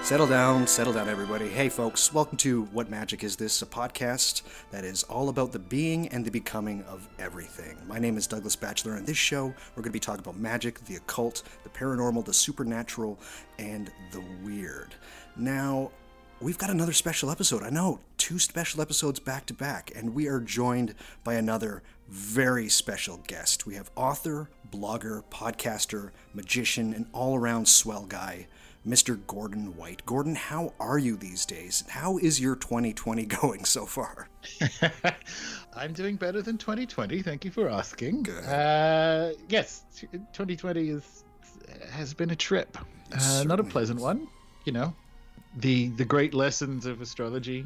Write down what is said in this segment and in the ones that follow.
Settle down, everybody. Hey, folks, welcome to What Magic Is This, a podcast that is all about the being and the becoming of everything. My name is Douglas Batchelor, and this show, we're going to be talking about magic, the occult, the paranormal, the supernatural, and the weird. Now, we've got another special episode. I know, 2 special episodes back to back, and we are joined by another very special guest. We have author, blogger, podcaster, magician, and all-around swell guy, Mr. Gordon White. Gordon, how are you these days? How is your 2020 going so far? I'm doing better than 2020. Thank you for asking. Good. Yes, 2020 has been a trip. Not a pleasant one. You know, the great lessons of astrology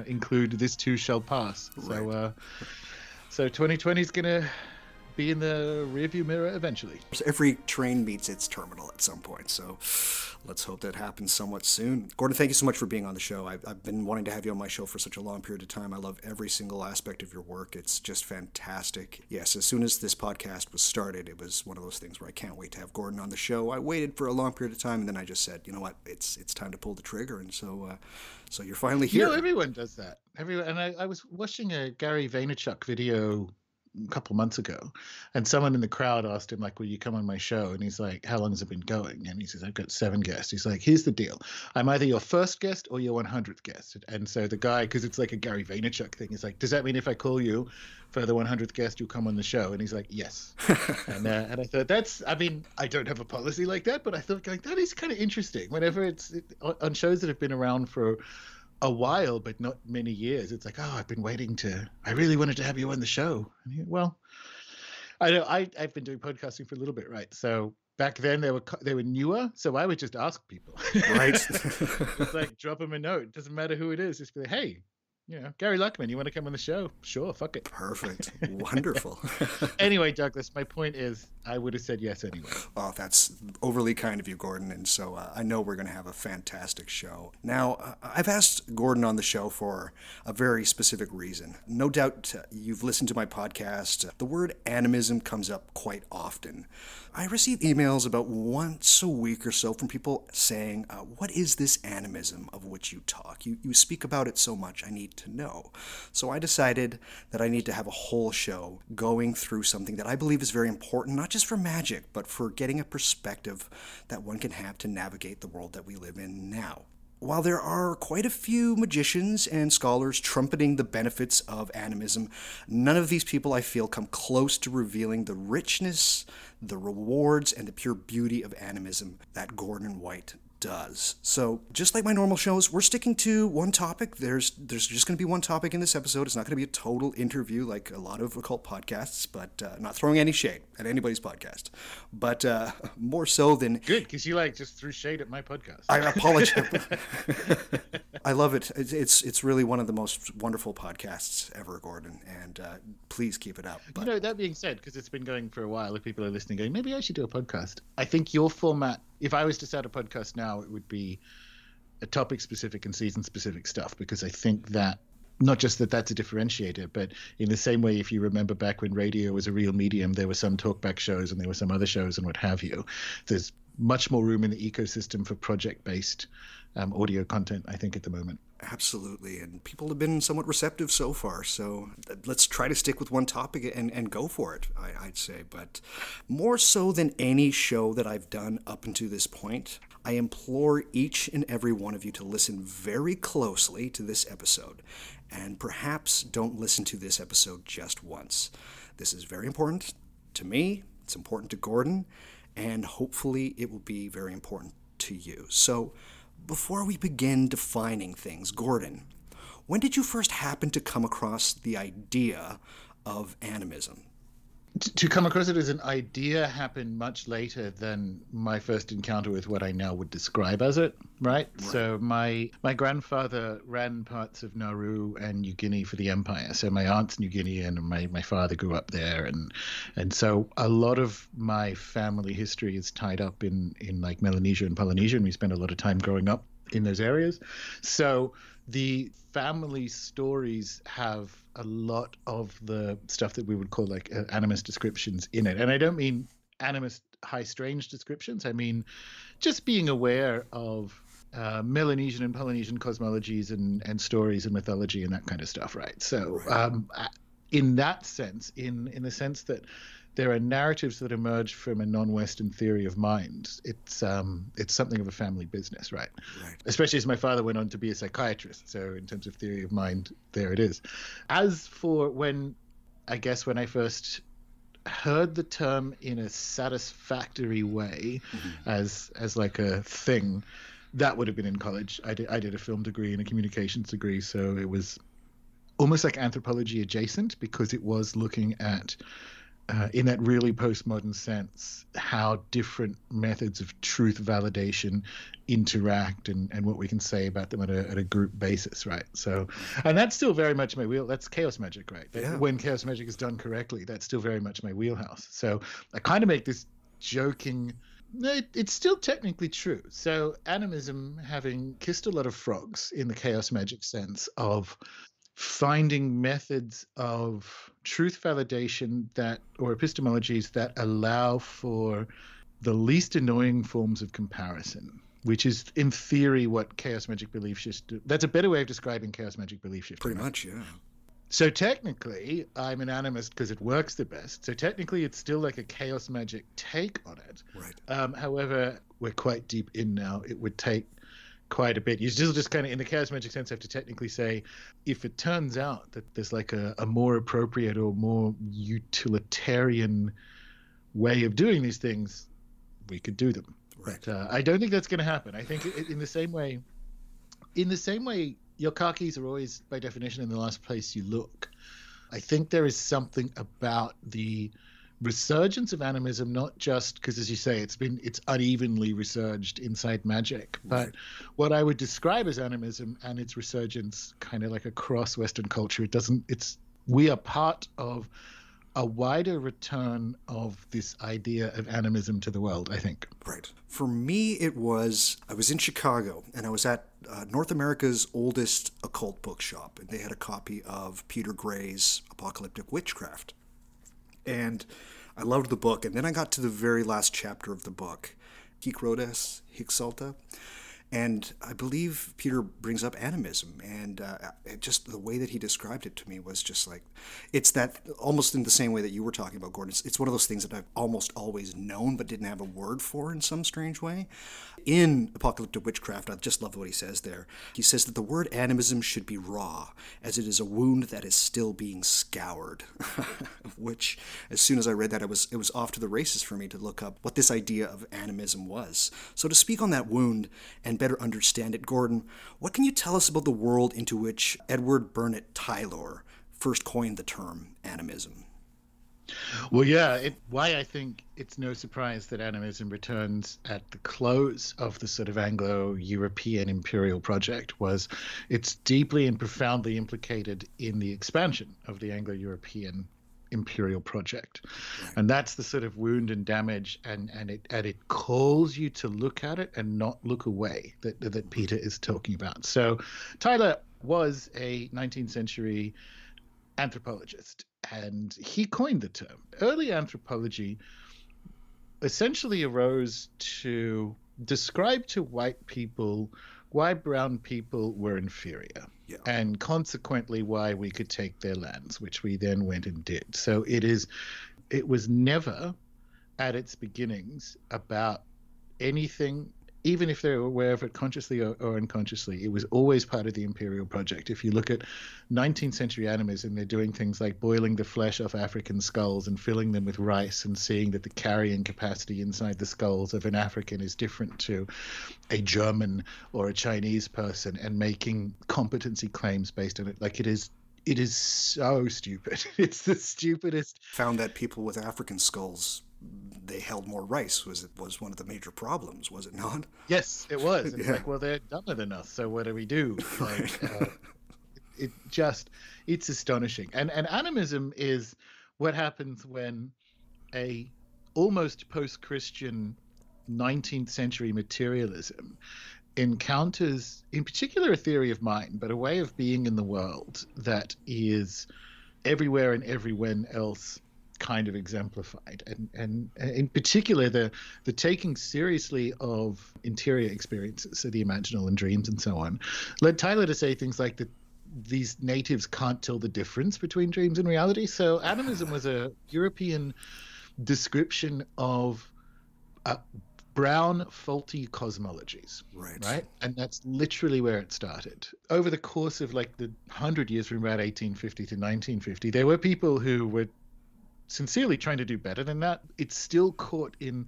include this too shall pass. Right. So 2020 is gonna be in the rearview mirror eventually. Every train meets its terminal at some point, so let's hope that happens somewhat soon. Gordon, thank you so much for being on the show. I've been wanting to have you on my show for such a long period of time. I love every single aspect of your work. It's just fantastic. Yes, as soon as this podcast was started, it was one of those things where I can't wait to have Gordon on the show. I waited for a long period of time, and then I just said, you know what, it's time to pull the trigger, and so you're finally here. You know, everyone does that. And I was watching a Gary Vaynerchuk video a couple months ago, and someone in the crowd asked him, like, will you come on my show? And he's like, how long has it been going? And he says, I've got 7 guests. He's like, here's the deal, I'm either your first guest or your 100th guest. And so the guy, because it's like a Gary Vaynerchuk thing, is like, does that mean if I call you for the 100th guest you'll come on the show? And he's like, yes. and I thought, I don't have a policy like that, but I thought, like, that is kind of interesting. Whenever it's on shows that have been around for a while but not many years, it's like, I really wanted to have you on the show. And well, I know I've been doing podcasting for a little bit, right? So back then they were newer, so I would just ask people, right? It's like, drop them a note, doesn't matter who it is, just be like, hey, you know, Gary Luckman, you want to come on the show? Sure, fuck it. Perfect. Wonderful. Anyway, Douglas, my point is, I would have said yes anyway. Oh, that's overly kind of you, Gordon, and so I know we're going to have a fantastic show. Now, I've asked Gordon on the show for a very specific reason. No doubt you've listened to my podcast. The word animism comes up quite often. I receive emails about once a week or so from people saying, what is this animism of which you talk? You speak about it so much, I need to know. So I decided that I need to have a whole show going through something that I believe is very important, not just for magic, but for getting a perspective that one can have to navigate the world that we live in now. While there are quite a few magicians and scholars trumpeting the benefits of animism, none of these people, I feel, come close to revealing the richness, the rewards, and the pure beauty of animism that Gordon White does. So, just like my normal shows, we're sticking to one topic. There's just going to be one topic in this episode. It's not going to be a total interview like a lot of occult podcasts, but not throwing any shade at anybody's podcast. But more so than... Good, because you just threw shade at my podcast. I apologize. I love it. It's really one of the most wonderful podcasts ever, Gordon, and please keep it up. But... You know, that being said, because it's been going for a while, if people are listening going, maybe I should do a podcast. I think your format, if I was to start a podcast now, it would be a topic-specific and season-specific stuff, because I think that not just that's a differentiator, but in the same way, if you remember back when radio was a real medium, there were some talkback shows and there were some other shows and what have you. There's much more room in the ecosystem for project-based audio content, I think, at the moment. Absolutely, and people have been somewhat receptive so far, so let's try to stick with one topic and go for it, I'd say. But more so than any show that I've done up until this point, I implore each and every one of you to listen very closely to this episode, and perhaps don't listen to this episode just once. This is very important to me, it's important to Gordon, and hopefully it will be very important to you. So, before we begin defining things, Gordon, when did you first happen to come across the idea of animism? To come across it as an idea happened much later than my first encounter with what I now would describe as it, right? So my grandfather ran parts of Nauru and New Guinea for the empire. So my aunt's New Guinean and my father grew up there. And so a lot of my family history is tied up in like Melanesia and Polynesia, and we spent a lot of time growing up in those areas. So the family stories have a lot of the stuff that we would call like animist descriptions in it. And I don't mean animist high strange descriptions. I mean just being aware of Melanesian and Polynesian cosmologies and stories and mythology and that kind of stuff, right? So in that sense, in the sense that there are narratives that emerge from a non-Western theory of mind, it's something of a family business, right? Especially as my father went on to be a psychiatrist. So in terms of theory of mind, there it is. As for when I first heard the term in a satisfactory way as like a thing, that would have been in college. I did a film degree and a communications degree, so it was almost like anthropology adjacent, because it was looking at in that really postmodern sense how different methods of truth validation interact and what we can say about them at a group basis, right? So, and that's still very much my wheel. That's chaos magic, right? When chaos magic is done correctly, that's still very much my wheelhouse. So I kind of make this joking, it's still technically true. So animism, having kissed a lot of frogs in the chaos magic sense of finding methods of truth validation or epistemologies that allow for the least annoying forms of comparison, which is in theory what chaos magic belief shifts do. That's a better way of describing chaos magic belief shift. Pretty much, yeah. So technically, I'm an animist because it works the best. So technically, it's still like a chaos magic take on it. Right. However, we're quite deep in now. It would take quite a bit. You still just kind of, in the chaos magic sense, have to technically say, if it turns out that there's like a more appropriate or more utilitarian way of doing these things, we could do them. Right. But I don't think that's going to happen. I think in the same way, your car keys are always, by definition, in the last place you look. I think there is something about the resurgence of animism, not just because, as you say, it's unevenly resurged inside magic, but what I would describe as animism and its resurgence kind of like across Western culture. We are part of a wider return of this idea of animism to the world, I think. Right. For me, I was in Chicago, and I was at North America's oldest occult bookshop, and they had a copy of Peter Gray's Apocalyptic Witchcraft. And I loved the book. And then I got to the very last chapter of the book, Hic Rhodes, Hic Salta. And I believe Peter brings up animism, and just the way that he described it to me was just like, it's that almost in the same way that you were talking about, Gordon. It's one of those things that I've almost always known but didn't have a word for in some strange way. In Apocalyptic Witchcraft, I just love what he says there. He says that the word animism should be raw, as it is a wound that is still being scoured. Which, as soon as I read that, it was off to the races for me to look up what this idea of animism was. So to speak on that wound and better understand it, Gordon, what can you tell us about the world into which Edward Burnett Tylor first coined the term animism? Well, yeah, why I think it's no surprise that animism returns at the close of the sort of Anglo-European imperial project was it's deeply and profoundly implicated in the expansion of the Anglo-European imperial project. Right. And that's the sort of wound and damage, and it calls you to look at it and not look away that Peter is talking about. So Tylor was a 19th century anthropologist, and he coined the term. Early anthropology essentially arose to describe to white people why brown people were inferior, and consequently why we could take their lands, which we then went and did. So it was never at its beginnings about anything, even if they were aware of it consciously or unconsciously. It was always part of the imperial project. If you look at 19th century animism, they're doing things like boiling the flesh off African skulls and filling them with rice and seeing that the carrying capacity inside the skulls of an African is different to a German or a Chinese person, and making competency claims based on it. Like, it is so stupid. It's the stupidest. Found that people with African skulls, they held more rice was one of the major problems, was it not? Yes, it was. It's like, well, they're dumber than us, so what do we do? Like, it's astonishing. And animism is what happens when a almost post-Christian 19th century materialism encounters, in particular, a theory of mind, but a way of being in the world that is everywhere and everywhere else kind of exemplified, and in particular the taking seriously of interior experiences, so the imaginal and dreams and so on, led Tyler to say things like that these natives can't tell the difference between dreams and reality. So animism was a European description of brown, faulty cosmologies, right? And that's literally where it started. Over the course of like the 100 years from about 1850 to 1950, there were people who were sincerely trying to do better than that. It's still caught in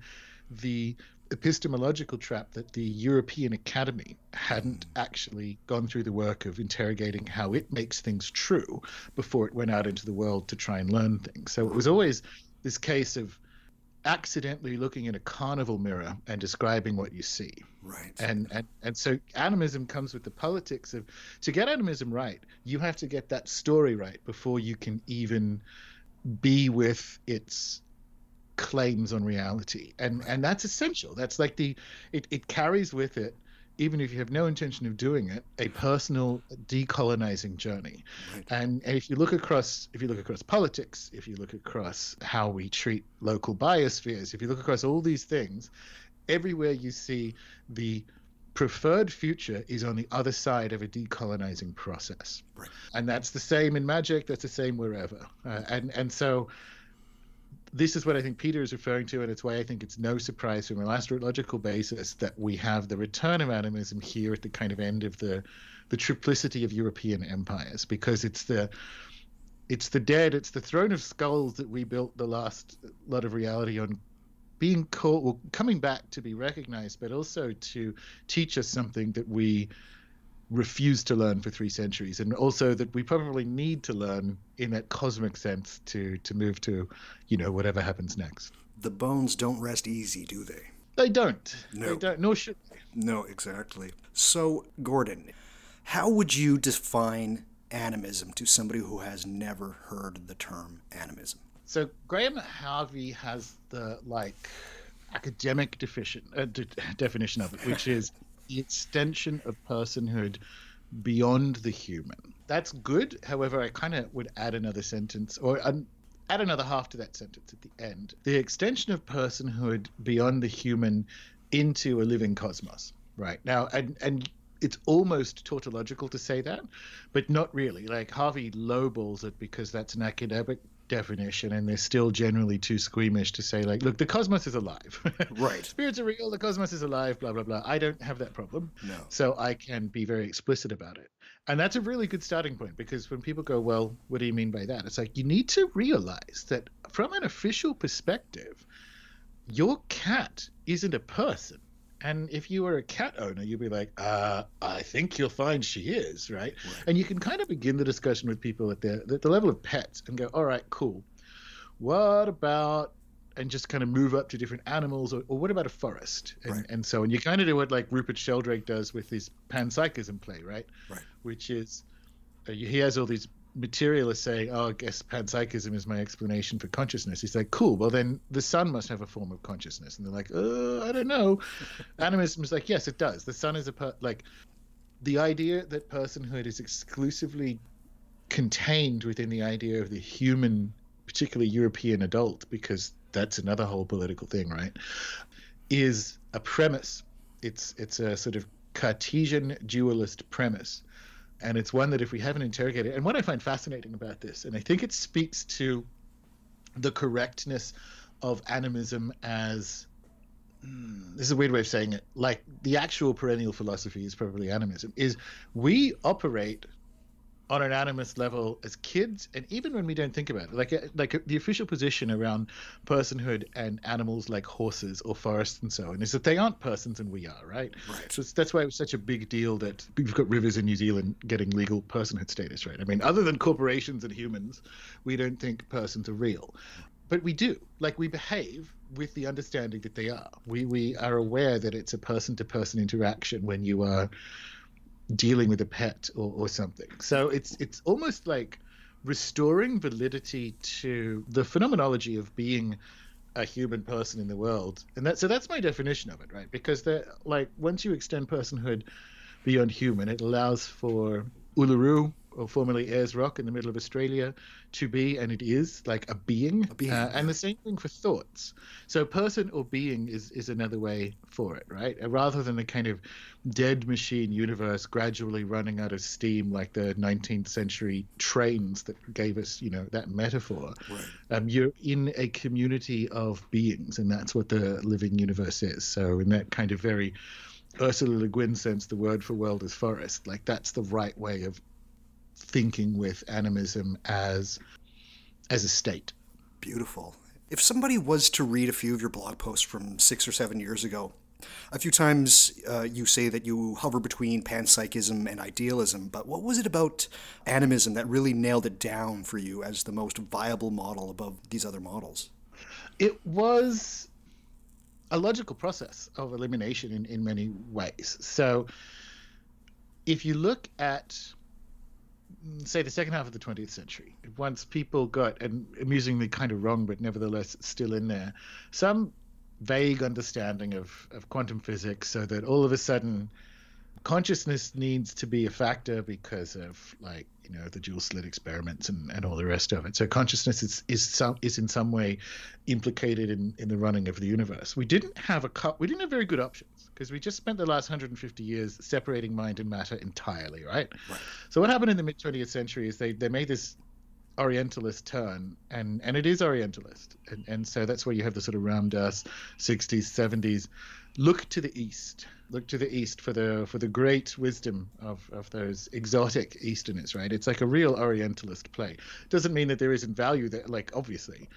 the epistemological trap that the European Academy hadn't actually gone through the work of interrogating how it makes things true before it went out into the world to try and learn things. So it was always this case of accidentally looking in a carnival mirror and describing what you see. Right. And so animism comes with the politics of, to get animism right, you have to get that story right before you can even be with its claims on reality. And that's essential. That's like it carries with it, even if you have no intention of doing it, a personal decolonizing journey. Right. And if you look across politics, if you look across how we treat local biospheres, if you look across all these things, everywhere you see the preferred future is on the other side of a decolonizing process. Right. And that's the same in magic, that's the same wherever. And so this is what I think Peter is referring to, and it's why I think it's no surprise from an astrological basis that we have the return of animism here at the kind of end of the triplicity of European empires, because it's the dead, it's the throne of skulls that we built the last lot of reality on, being called, well, coming back to be recognized, but also to teach us something that we refused to learn for 3 centuries, and also that we probably need to learn in that cosmic sense to move to, whatever happens next. The bones don't rest easy, do they? They don't. No. They don't, nor should they. No, exactly. So, Gordon, how would you define animism to somebody who has never heard the term animism? So Graham Harvey has the academic definition of it, which is the extension of personhood beyond the human. That's good. However, I kind of would add another sentence, or add another half to that sentence at the end. The extension of personhood beyond the human into a living cosmos. Right. Now, and it's almost tautological to say that, but not really. Like Harvey lowballs it because that's an academic definition, and they're still generally too squeamish to say, like, look, the cosmos is alive. Right. Spirits are real, the cosmos is alive, blah, blah, blah. I don't have that problem. No. So I can be very explicit about it. And that's a really good starting point, because when people go, well, what do you mean by that? It's like, you need to realize that from an official perspective, your cat isn't a person. And if you were a cat owner, you'd be like, I think you'll find she is, right? And you can kind of begin the discussion with people at the level of pets and go, all right, cool. What about, and just kind of move up to different animals, or what about a forest? And so on. You kind of do what like Rupert Sheldrake does with his panpsychism play, right? Right. Which is, he has all these materialists saying, oh, I guess panpsychism is my explanation for consciousness. He's like, cool, well then the sun must have a form of consciousness. And they're like, I don't know. Animism is like, yes, it does. The sun is like the idea that personhood is exclusively contained within the idea of the human, particularly European adult, because that's another whole political thing, right, is a premise. It's a sort of Cartesian dualist premise. And it's one that if we haven't interrogated, and what I find fascinating about this, and I think it speaks to the correctness of animism as, this is a weird way of saying it, like the actual perennial philosophy is probably animism, is we operate on an animist level as kids, and even when we don't think about it, like the official position around personhood and animals like horses or forests and so on is that they aren't persons and we are, right? So that's why it was such a big deal that we've got rivers in New Zealand getting legal personhood status, right? I mean, other than corporations and humans, we don't think persons are real. But we do. Like, we behave with the understanding that they are. We are aware that it's a person-to-person interaction when you are dealing with a pet or something. So it's almost like restoring validity to the phenomenology of being a human person in the world. And that's my definition of it, right? Because like once you extend personhood beyond human, it allows for Uluru, or formerly Ayers Rock in the middle of Australia, to be, and it is, like a being. And the same thing for thoughts. So person or being is another way for it, right? Rather than the kind of dead machine universe gradually running out of steam like the 19th century trains that gave us, that metaphor. Right. You're in a community of beings, and that's what the living universe is. So in that kind of very Ursula Le Guin sense, the word for world is forest. Like, that's the right way of thinking with animism as a state. Beautiful. If somebody was to read a few of your blog posts from 6 or 7 years ago, a few times you say that you hover between panpsychism and idealism, but what was it about animism that really nailed it down for you as the most viable model above these other models? It was a logical process of elimination in many ways. So if you look at, say, the second half of the 20th century, once people got, and amusingly kind of wrong, but nevertheless still in there, some vague understanding of quantum physics, so that all of a sudden consciousness needs to be a factor because of, like, the dual slit experiments and all the rest of it. So consciousness is in some way implicated in the running of the universe. We didn't have very good options, because we just spent the last 150 years separating mind and matter entirely, right? So what happened in the mid 20th century is they made this Orientalist turn, and it is Orientalist, and so that's where you have the sort of Ram Dass 60s 70s look to the east for the great wisdom of those exotic Easterners, right? It's like a real Orientalist play. Doesn't mean that there isn't value there, like, obviously.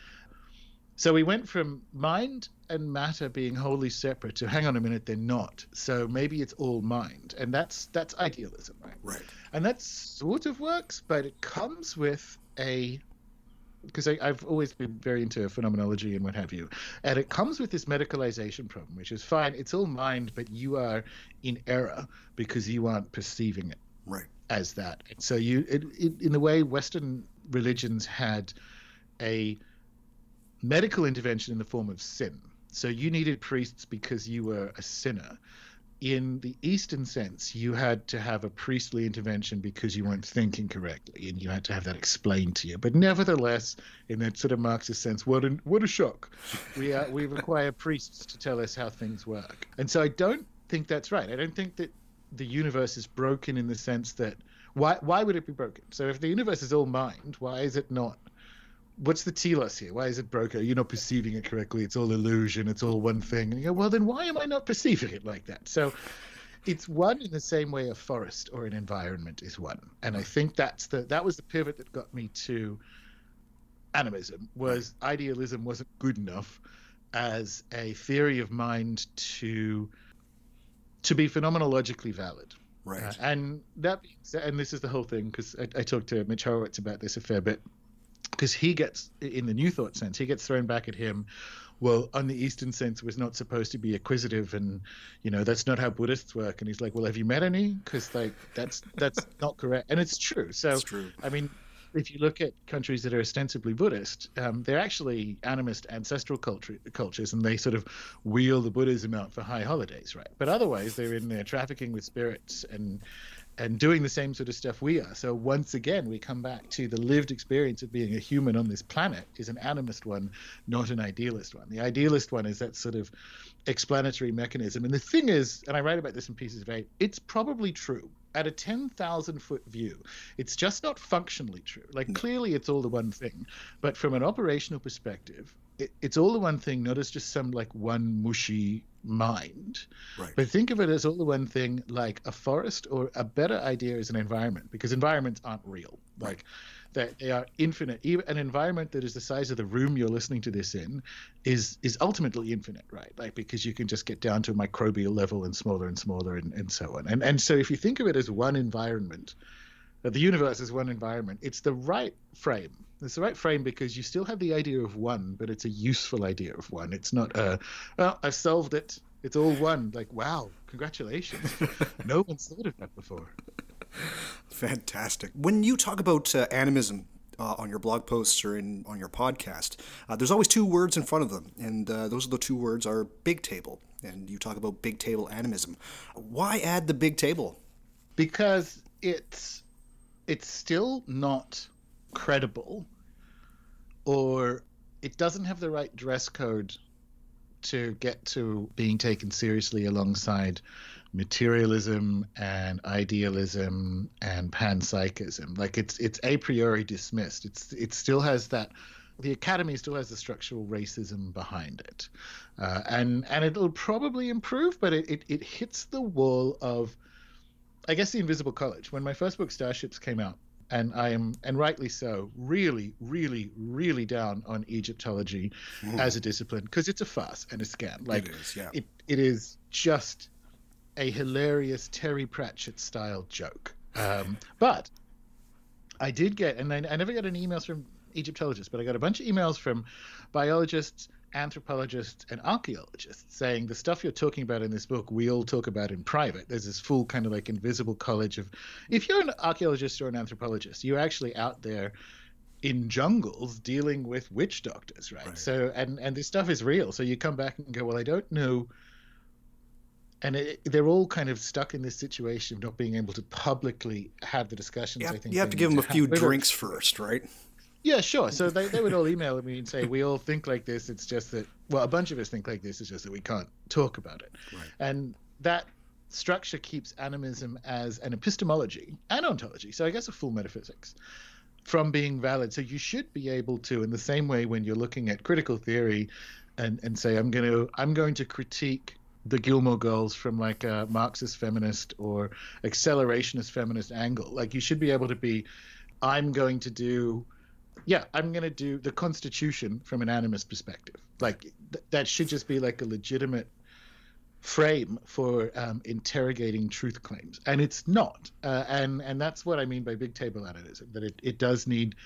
So we went from mind and matter being wholly separate to, hang on a minute, they're not. So maybe it's all mind, and that's idealism, right? Right. And that sort of works, but it comes with because I've always been very into phenomenology and what have you, and it comes with this medicalization problem, which is fine. It's all mind, but you are in error because you aren't perceiving it as that. And so in the way Western religions had a medical intervention in the form of sin. So you needed priests because you were a sinner. In the Eastern sense, you had to have a priestly intervention because you weren't thinking correctly, and you had to have that explained to you. But nevertheless, in that sort of Marxist sense, what a shock! We require priests to tell us how things work, and so I don't think that's right. I don't think that the universe is broken in the sense that why would it be broken? So if the universe is all mind, why is it not? What's the telos here? Why is it broken? You're not perceiving it correctly. It's all illusion. It's all one thing. And you go, well, then why am I not perceiving it like that? So it's one in the same way a forest or an environment is one. And I think that was the pivot that got me to animism, was idealism wasn't good enough as a theory of mind to be phenomenologically valid. Right. And this is the whole thing, because I talked to Mitch Horowitz about this a fair bit. Because he gets, in the New Thought sense, he gets thrown back at him, well, on the Eastern sense, was not supposed to be acquisitive, and, that's not how Buddhists work. And he's like, well, have you met any? Because, like, that's not correct. And it's true. So, it's true. I mean, if you look at countries that are ostensibly Buddhist, they're actually animist ancestral cultures, and they sort of wheel the Buddhism out for high holidays, right? But otherwise, they're in there trafficking with spirits and doing the same sort of stuff we are. So once again, we come back to the lived experience of being a human on this planet is an animist one, not an idealist one. The idealist one is that sort of explanatory mechanism. And the thing is, and I write about this in Pieces of Eight, it's probably true. At a 10,000-foot view, it's just not functionally true. Like, clearly it's all the one thing. But from an operational perspective, it's all the one thing, not as just some, like, one mushy mind. Right. But think of it as all the one thing, like a forest, or a better idea is an environment, because environments aren't real. Like, they are infinite. Even an environment that is the size of the room you're listening to this in is ultimately infinite, right? Like, because you can just get down to a microbial level and smaller and so on. And so if you think of it as one environment, the universe is one environment, it's the right frame. It's the right frame because you still have the idea of one, but it's a useful idea of one. It's not well, I've solved it. It's all one. Like, wow, congratulations. No one's thought of that before. Fantastic. When you talk about animism on your blog posts or on your podcast, there's always two words in front of them, and those are the two words are big table. And you talk about big table animism. Why add the big table? Because it's it's still not credible, or it doesn't have the right dress code to get to being taken seriously alongside materialism and idealism and panpsychism. Like it's a priori dismissed. It still has that. The academy still has the structural racism behind it, and it'll probably improve, but it hits the wall of, I guess, the invisible college. When my first book Starships came out, and I am, and rightly so, really, really, really down on Egyptology as a discipline, because it's a farce and a scam. Like it is, yeah. It is just a hilarious Terry Pratchett style joke. But I did get, and I never got any emails from Egyptologists, but I got a bunch of emails from biologists, anthropologists, and archaeologists saying the stuff you're talking about in this book, we all talk about in private. There's this full kind of like invisible college of, if you're an archaeologist or an anthropologist, you're actually out there in jungles dealing with witch doctors, right? So, and this stuff is real. So you come back and go, well, I don't know. And they're all kind of stuck in this situation of not being able to publicly have the discussions. I think you have to give them a few drinks first, right? Yeah, sure. So they would all email me and say, we all think like this. It's just that, well, a bunch of us think like this. It's just that we can't talk about it. Right. And that structure keeps animism as an epistemology and ontology, so I guess a full metaphysics, from being valid. So you should be able to, in the same way when you're looking at critical theory and say, I'm going to critique the Gilmore Girls from like a Marxist feminist or accelerationist feminist angle. Like you should be able to be, I'm going to do the Constitution from an animist perspective. Like that should just be like a legitimate frame for interrogating truth claims, and it's not. And that's what I mean by big table animism. That it does need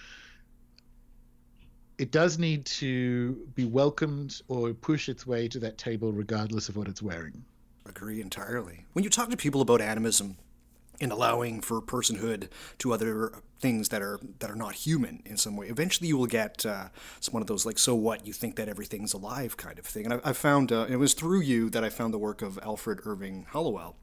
to be welcomed or push its way to that table, regardless of what it's wearing. Agree entirely. When you talk to people about animism and allowing for personhood to other things that are not human in some way, eventually you will get some one of those like, so what, you think that everything's alive kind of thing. And I found, it was through you that I found the work of Alfred Irving Hollowell,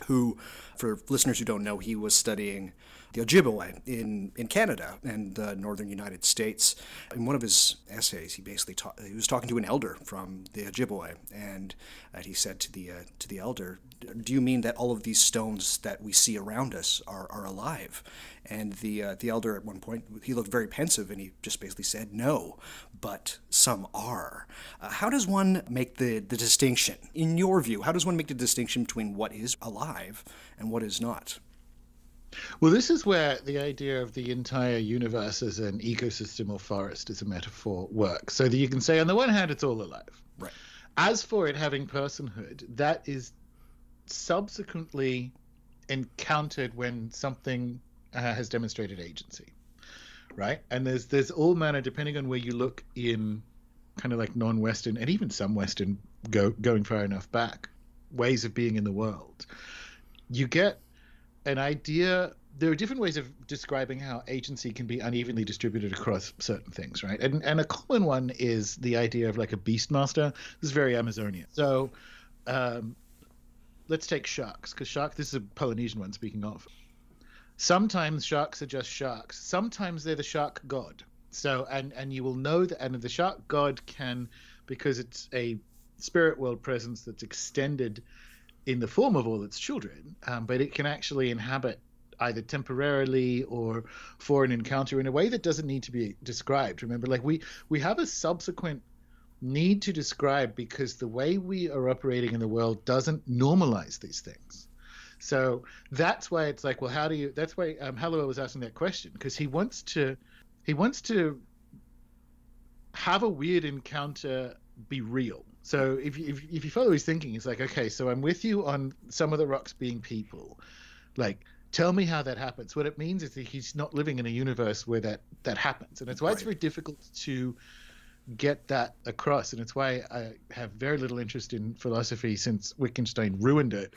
who, for listeners who don't know, he was studying the Ojibwe in Canada and the northern United States. In one of his essays, he was talking to an elder from the Ojibwe, and he said to the elder, "Do you mean that all of these stones that we see around us are alive?" And the elder at one point, he looked very pensive, and he just basically said, "No, but some are." How does one make the distinction? In your view, how does one make the distinction between what is alive and what is not? Well, this is where the idea of the entire universe as an ecosystem or forest as a metaphor works. So that you can say, on the one hand, it's all alive. Right. As for it having personhood, that is subsequently encountered when something has demonstrated agency, right? And there's all manner, depending on where you look in kind of like non-Western and even some Western going far enough back, ways of being in the world. You get an idea. There are different ways of describing how agency can be unevenly distributed across certain things, right? And a common one is the idea of like a beastmaster. This is very Amazonian. So let's take sharks, because this is a Polynesian one, speaking of. Sometimes sharks are just sharks. Sometimes they're the shark god. So, and you will know that, and the shark god can, because it's a spirit world presence that's extended in the form of all its children, but it can actually inhabit either temporarily or for an encounter in a way that doesn't need to be described. Remember, like we have a subsequent need to describe because the way we are operating in the world doesn't normalize these things. So that's why it's like, well, how do you? That's why Hollowell was asking that question, because he wants to have a weird encounter be real. So if you follow his thinking, it's like, okay, so I'm with you on some of the rocks being people. Like, tell me how that happens. What it means is that he's not living in a universe where that happens. And that's why it's very difficult to get that across. And it's why I have very little interest in philosophy since Wittgenstein ruined it.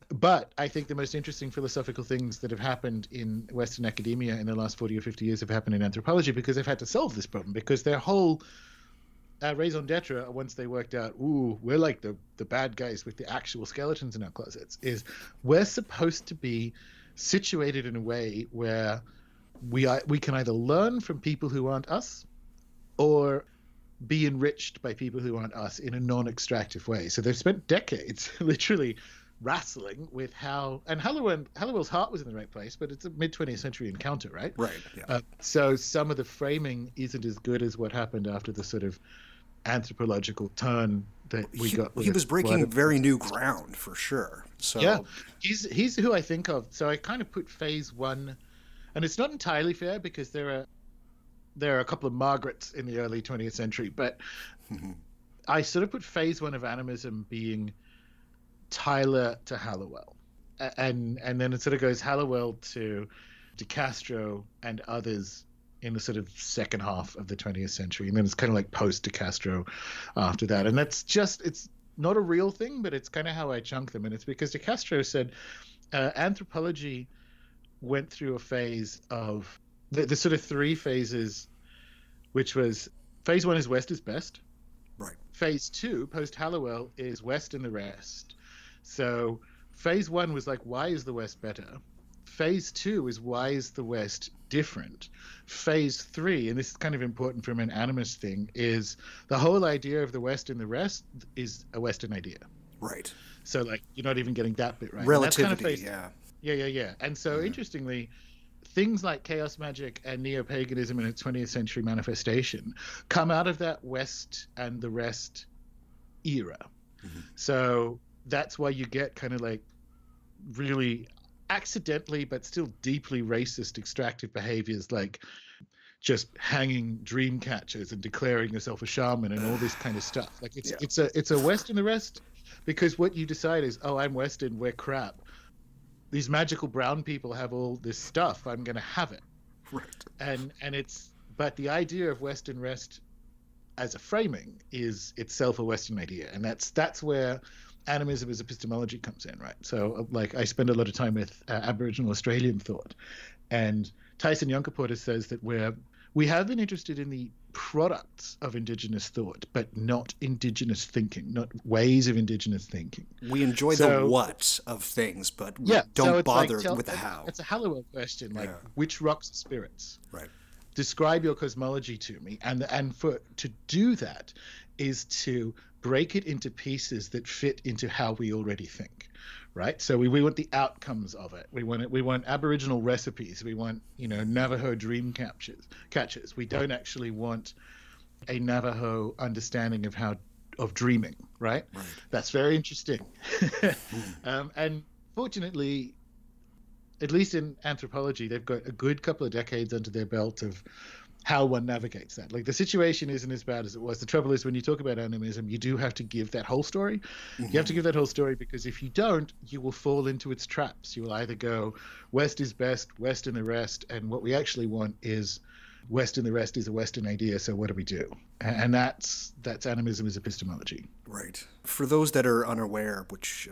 But I think the most interesting philosophical things that have happened in Western academia in the last 40 or 50 years have happened in anthropology, because they've had to solve this problem, because their whole raison d'etre, once they worked out, we're like the bad guys with the actual skeletons in our closets, is we're supposed to be situated in a way where we can either learn from people who aren't us or be enriched by people who aren't us in a non-extractive way. So they've spent decades literally wrestling with how, and Hallowell's heart was in the right place, but it's a mid-20th century encounter, right? Right, yeah. So some of the framing isn't as good as what happened after the sort of anthropological turn that we got. He was breaking very new ground, for sure. So yeah, he's who I think of. So I kind of put phase one, and it's not entirely fair because there are a couple of Margarets in the early 20th century, but I sort of put phase one of animism being Tyler to Hallowell, and then it sort of goes Hallowell to De Castro and others in the sort of second half of the 20th century, and then it's kind of like post De Castro after that. And that's just, it's not a real thing, but it's kind of how I chunk them. And it's because De Castro said anthropology went through a phase of the sort of three phases, which was phase one is West is best. Right. Phase two, post Hallowell, is West and the rest. So phase one was like, why is the West better? Phase two is, why is the West different? Phase three, and this is kind of important from an animist thing, is the whole idea of the West and the rest is a Western idea. Right. So like, you're not even getting that bit right. Relativity, yeah. And so interestingly, things like chaos magic and neo-paganism in its 20th century manifestation come out of that West and the rest era. So that's why you get kind of like really accidentally but still deeply racist extractive behaviors, like just hanging dream catchers and declaring yourself a shaman and all this kind of stuff. Like it's a West and the rest, because what you decide is, oh, I'm Western, we're crap. These magical brown people have all this stuff, I'm going to have it. Right. And it's, but the idea of Western rest as a framing is itself a Western idea. And that's where animism as epistemology comes in, right? So like I spend a lot of time with Aboriginal Australian thought, and Tyson Yunkaporta says that we have been interested in the products of Indigenous thought, but not Indigenous thinking, not ways of Indigenous thinking. We enjoy the what of things, but we don't bother with the how. It's a Hallowell question, like which rocks are spirits? Right. Describe your cosmology to me, and to do that is to break it into pieces that fit into how we already think, right? So we want the outcomes of it. We want Aboriginal recipes. We want, Navajo dream catchers. We don't actually want a Navajo understanding of dreaming, right? That's very interesting. And fortunately, at least in anthropology, they've got a good couple of decades under their belt of how one navigates that. Like, the situation isn't as bad as it was. The trouble is, when you talk about animism, you do have to give that whole story. You have to give that whole story, because if you don't, you will fall into its traps. You will either go, West is best, West and the rest, and what we actually want is West and the rest is a Western idea, so what do we do? And that's animism as epistemology. Right. For those that are unaware, which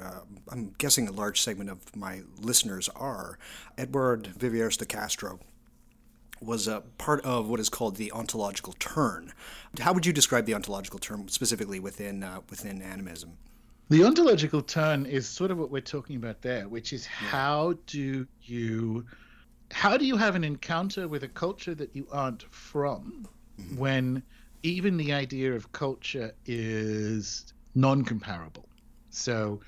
I'm guessing a large segment of my listeners are, Edward Viveros de Castro was a part of what is called the ontological turn. How would you describe the ontological turn specifically within animism? The ontological turn is sort of what we're talking about there, which is how do you have an encounter with a culture that you aren't from, when even the idea of culture is non-comparable? So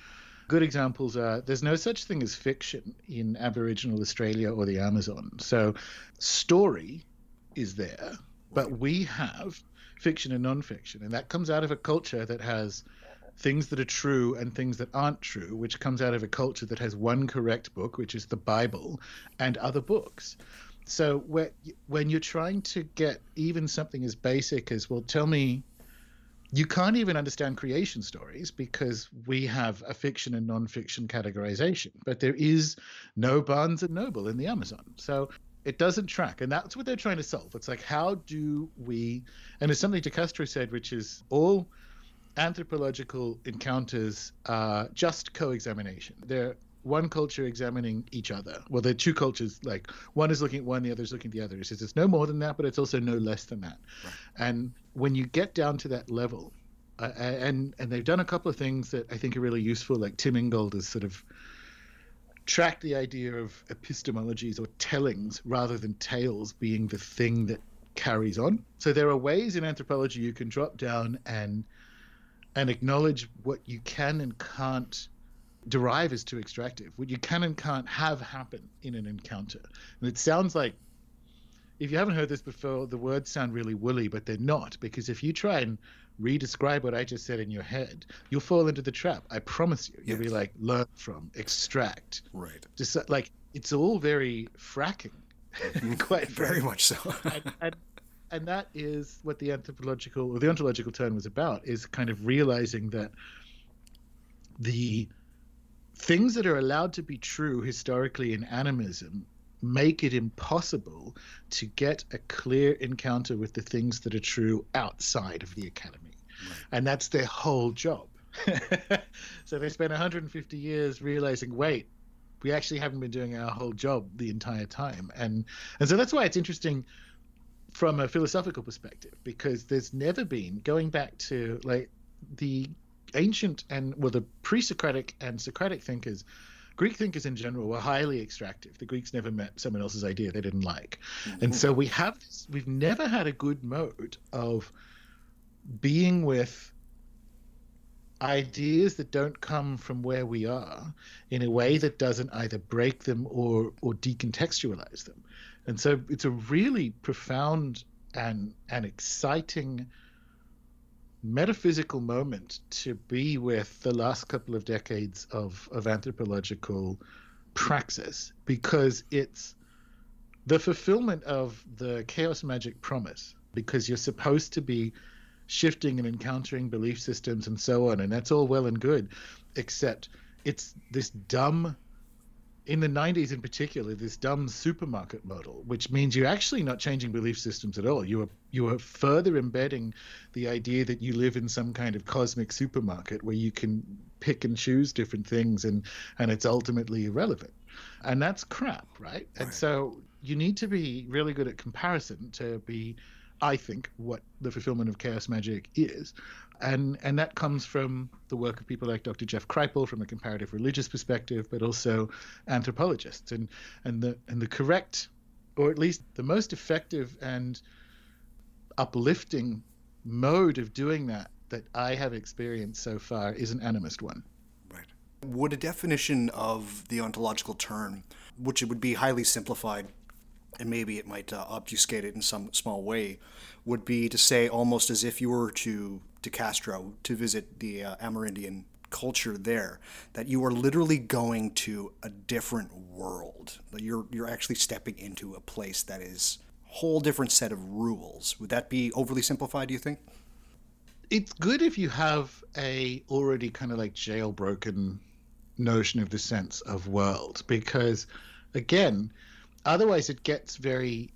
good examples are, there's no such thing as fiction in Aboriginal Australia or the Amazon. So story is there, but we have fiction and non-fiction, and that comes out of a culture that has things that are true and things that aren't true, which comes out of a culture that has one correct book, which is the Bible, and other books. So when you're trying to get even something as basic as, well, tell me, you can't even understand creation stories because we have a fiction and non-fiction categorization, but there is no Barnes and Noble in the Amazon. So it doesn't track, and that's what they're trying to solve. It's like, how do we, and it's something De Castro said, which is all anthropological encounters are just co-examination. They're one culture examining each other. Well, they're two cultures, like one is looking at one, the other is looking at the other. He says it's no more than that, but it's also no less than that. Right. And when you get down to that level, and they've done a couple of things that I think are really useful, like Tim Ingold has sort of track the idea of epistemologies or tellings rather than tales being the thing that carries on. So there are ways in anthropology you can drop down and acknowledge what you can and can't derive as too extractive, what you can and can't have happen in an encounter. And it sounds like, if you haven't heard this before, the words sound really woolly, but they're not, because if you try and re-describe what I just said in your head, you'll fall into the trap. I promise you. You'll be like, learn from, extract. Right. Just like, it's all very fracking. Quite very much so. and that is what the anthropological or the ontological turn was about, is kind of realizing that the things that are allowed to be true historically in animism make it impossible to get a clear encounter with the things that are true outside of the academy. Right. And that's their whole job. So they spent 150 years realizing, wait, we actually haven't been doing our whole job the entire time. And so that's why it's interesting from a philosophical perspective, because there's never been, going back to like the ancient and, well, the pre-Socratic and Socratic thinkers, Greek thinkers in general were highly extractive. The Greeks never met someone else's idea they didn't like. Mm-hmm. And so we've never had a good mode of being with ideas that don't come from where we are in a way that doesn't either break them or decontextualize them. And so it's a really profound and exciting metaphysical moment to be with the last couple of decades of anthropological praxis, because it's the fulfillment of the chaos magic promise, because you're supposed to be shifting and encountering belief systems and so on, and that's all well and good, except it's this dumb, in the 90s in particular, this dumb supermarket model, which means you're actually not changing belief systems at all. You are further embedding the idea that you live in some kind of cosmic supermarket where you can pick and choose different things, and it's ultimately irrelevant. And that's crap, right? And so you need to be really good at comparison to be, I think, what the fulfillment of chaos magic is. And that comes from the work of people like Dr. Jeff Kripal from a comparative religious perspective, but also anthropologists. And the correct, or at least the most effective and uplifting mode of doing that I have experienced so far is an animist one. Right. Would a definition of the ontological turn, which it would be highly simplified, and maybe it might obfuscate it in some small way, would be to say, almost as if you were to Castro to visit the Amerindian culture there, that you are literally going to a different world. That you're actually stepping into a place that is a whole different set of rules. Would that be overly simplified, do you think? It's good if you have a already kind of like jailbroken notion of the sense of world, because again, otherwise it gets very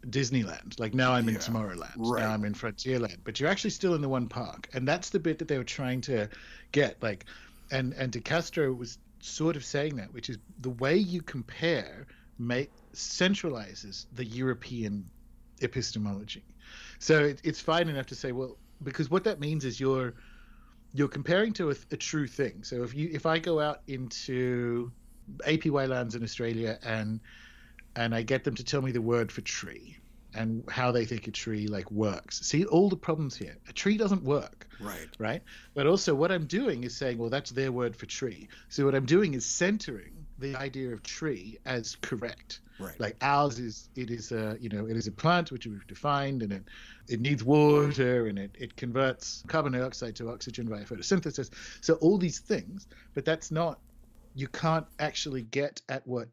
Disneyland. Like, now I'm in Tomorrowland, right. Now I'm in Frontierland, but you're actually still in the one park. And that's the bit that they were trying to get. Like, and De Castro was sort of saying that, which is the way you compare centralizes the European epistemology. So it's fine enough to say, well, because what that means is you're comparing to a true thing. So if I go out into APY lands in Australia and I get them to tell me the word for tree and how they think a tree like works. See all the problems here. A tree doesn't work. Right. But also what I'm doing is saying, well, that's their word for tree. So what I'm doing is centering the idea of tree as correct. Right. Like ours is a plant which we've defined, and it needs water, and it converts carbon dioxide to oxygen via photosynthesis. So all these things, but that's not, you can't actually get at what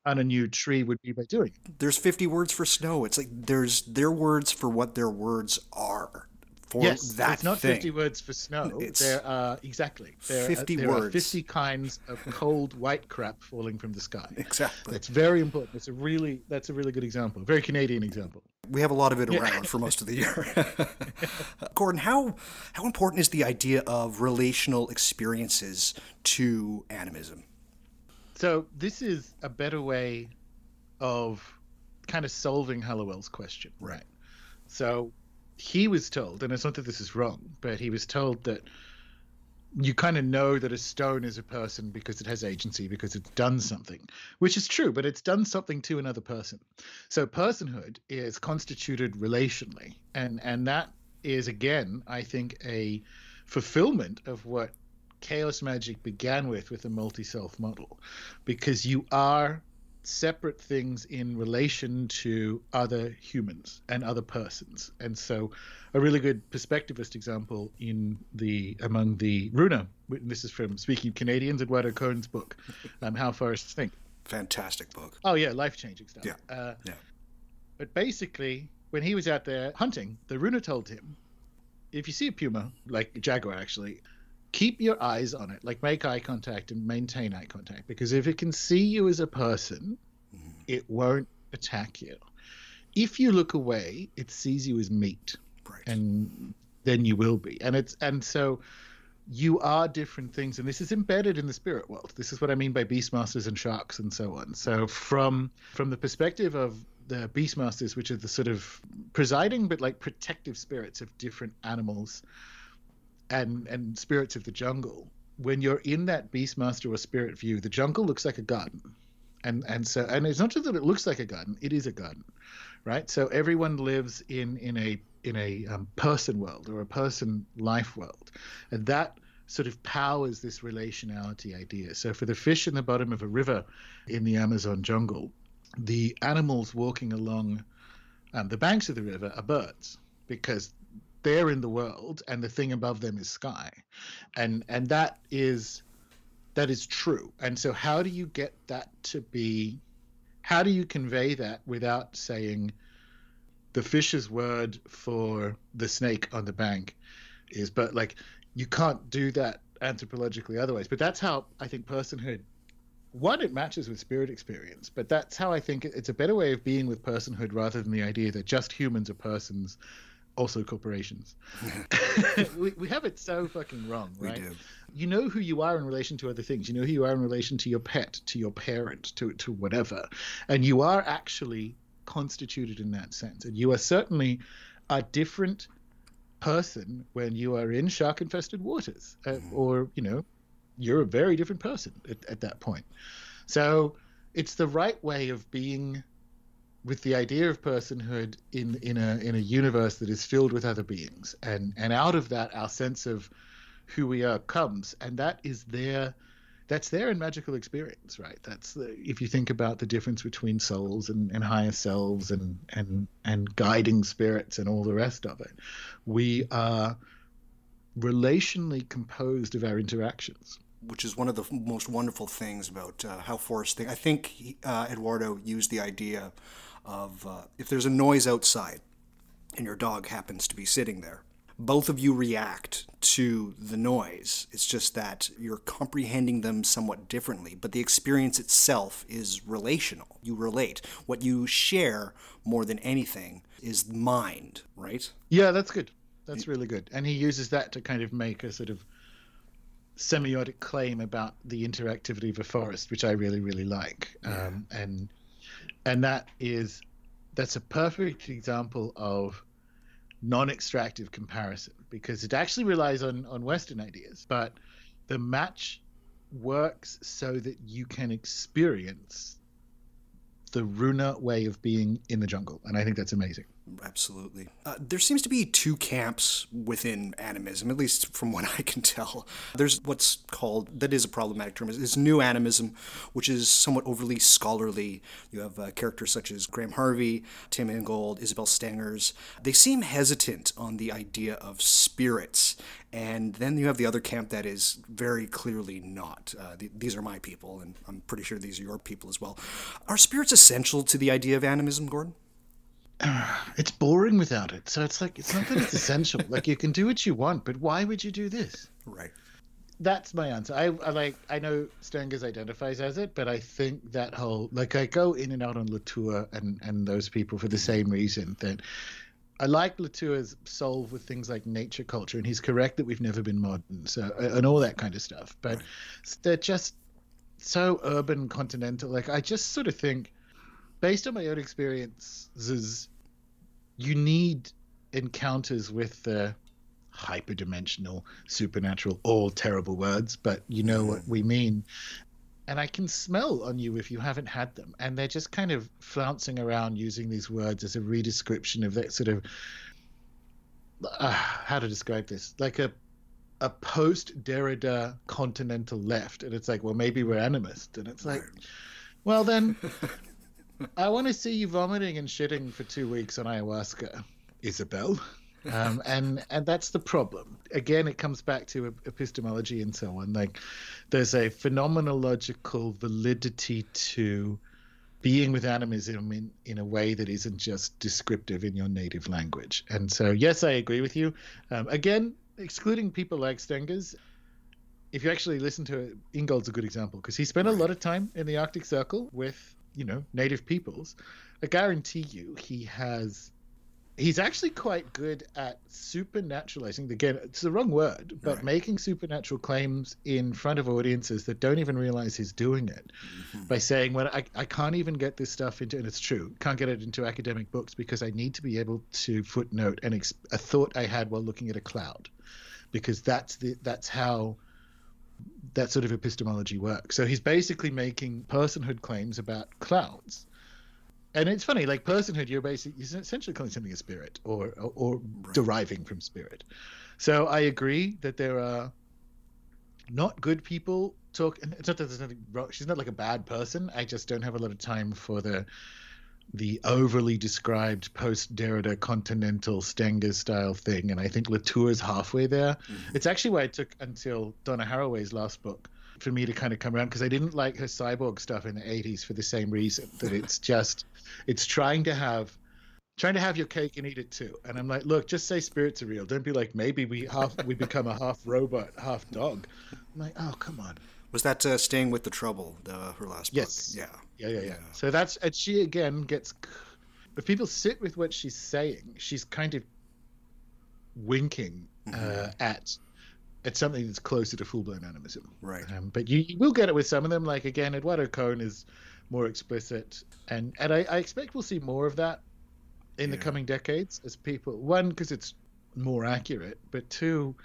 on a new tree would be by doing it. There's 50 words for snow. It's like there's their words for what their words are. It's not 50 words for snow. There are 50 there words. Are 50 kinds of cold white crap falling from the sky. Exactly. That's very important. That's a really good example. A very Canadian example. We have a lot of it around for most of the year. Gordon, how important is the idea of relational experiences to animism? So this is a better way of kind of solving Hallowell's question, right? So he was told, and it's not that this is wrong, but he was told that you kind of know that a stone is a person because it has agency, because it's done something, which is true, but it's done something to another person. So personhood is constituted relationally, and that is, again, I think, a fulfillment of what chaos magic began with the multi-self model, because you are separate things in relation to other humans and other persons. And so a really good perspectivist example among the Rune, this is from Speaking of Canadians, Eduardo Cohen's book, How Forests Think. Fantastic book. Oh yeah, life-changing stuff. Yeah. But basically, when he was out there hunting, the Rune told him, if you see a puma, like a jaguar actually, keep your eyes on it, like make eye contact and maintain eye contact, because if it can see you as a person, it won't attack you. If you look away, it sees you as meat, right, and then you will be. And so you are different things, and this is embedded in the spirit world. This is what I mean by beastmasters and sharks and so on. So from the perspective of the beastmasters, which are the sort of presiding but like protective spirits of different animals and spirits of the jungle, when you're in that beastmaster or spirit view, the jungle looks like a garden. And it's not just that it looks like a garden, it is a garden, right? So everyone lives in a person world or a person life world, and that sort of powers this relationality idea. So for the fish in the bottom of a river in the Amazon jungle, the animals walking along the banks of the river are birds, because they're in the world and the thing above them is sky, and that is true. And so how do you get that to be, how do you convey that without saying the fish's word for the snake on the bank is, but like, you can't do that anthropologically otherwise. But that's how I think personhood, one, it matches with spirit experience, but that's how I think it's a better way of being with personhood, rather than the idea that just humans are persons, also corporations. we have it so fucking wrong, right? We do. You know who you are in relation to other things. You know who you are in relation to your pet, to your parent, to whatever. And you are actually constituted in that sense. And you are certainly a different person when you are in shark-infested waters, or, you know, you're a very different person at that point. So it's the right way of being with the idea of personhood in a universe that is filled with other beings, and out of that our sense of who we are comes, and that's there in magical experience, right? If you think about the difference between souls and higher selves and guiding spirits and all the rest of it, we are relationally composed of our interactions. Which is one of the most wonderful things about how forests think. I think Eduardo used the idea of if there's a noise outside and your dog happens to be sitting there, both of you react to the noise. It's just that you're comprehending them somewhat differently, but the experience itself is relational. You relate. What you share more than anything is mind, right? Yeah, that's good. That's really good. And he uses that to kind of make a sort of semiotic claim about the interactivity of a forest, which I really, really like. Yeah. And that's a perfect example of non-extractive comparison, because it actually relies on Western ideas, but the match works so that you can experience the Rune way of being in the jungle. And I think that's amazing. Absolutely. There seems to be two camps within animism, at least from what I can tell. There's what's called, that is a problematic term, is new animism, which is somewhat overly scholarly. You have characters such as Graham Harvey, Tim Ingold, Isabel Stengers. They seem hesitant on the idea of spirits. And then you have the other camp that is very clearly not. These are my people, and I'm pretty sure these are your people as well. Are spirits essential to the idea of animism, Gordon? It's boring without it. So it's like, it's not that it's essential. Like, you can do what you want, but why would you do this? Right. That's my answer. I know Stengers identifies as it, but I think that whole, like, I go in and out on Latour and those people for the same reason, that I like Latour's solve with things like nature culture, and he's correct that we've never been modern, so, and all that kind of stuff. But they're just so urban, continental. Like, I just sort of think, based on my own experiences, you need encounters with the hyperdimensional, supernatural, all terrible words, but you know what we mean. And I can smell on you if you haven't had them. And they're just kind of flouncing around using these words as a redescription of that sort of, how to describe this, like a post-Derrida continental left. And it's like, well, maybe we're animist. And it's like, well, then I want to see you vomiting and shitting for 2 weeks on ayahuasca, Isabel. And that's the problem. Again, it comes back to epistemology and so on. Like, there's a phenomenological validity to being with animism in a way that isn't just descriptive in your native language. And so, yes, I agree with you. Again, excluding people like Stengers, if you actually listen to it, Ingold's a good example, because he spent a lot of time in the Arctic Circle with, native peoples. I guarantee you he's actually quite good at supernaturalizing. Again, it's the wrong word, but making supernatural claims in front of audiences that don't even realize he's doing it by saying, well, I can't even get this stuff into, and it's true, can't get it into academic books because I need to be able to footnote a thought I had while looking at a cloud, because that's how that sort of epistemology works. So he's basically making personhood claims about clouds. And it's funny, like personhood, you're essentially calling something a spirit or deriving from spirit. So I agree that there are not good people talk. And it's not that there's nothing wrong. She's not like a bad person. I just don't have a lot of time for the overly described post-Derrida continental Stenger style thing. And I think Latour's halfway there. It's actually why it took until Donna Haraway's last book for me to kind of come around, because I didn't like her cyborg stuff in the 80s for the same reason, that it's trying to have your cake and eat it too. And I'm like, look, just say spirits are real. Don't be like, maybe we become a half robot, half dog. I'm like, oh, come on. Was that Staying with the Trouble, her last book? Yes. Yeah. So and she again gets, if people sit with what she's saying, she's kind of winking at something that's closer to full-blown animism. Right. But you will get it with some of them. Like, again, Eduardo Cohn is more explicit. And I expect we'll see more of that in the coming decades as people, one, because it's more accurate, but two,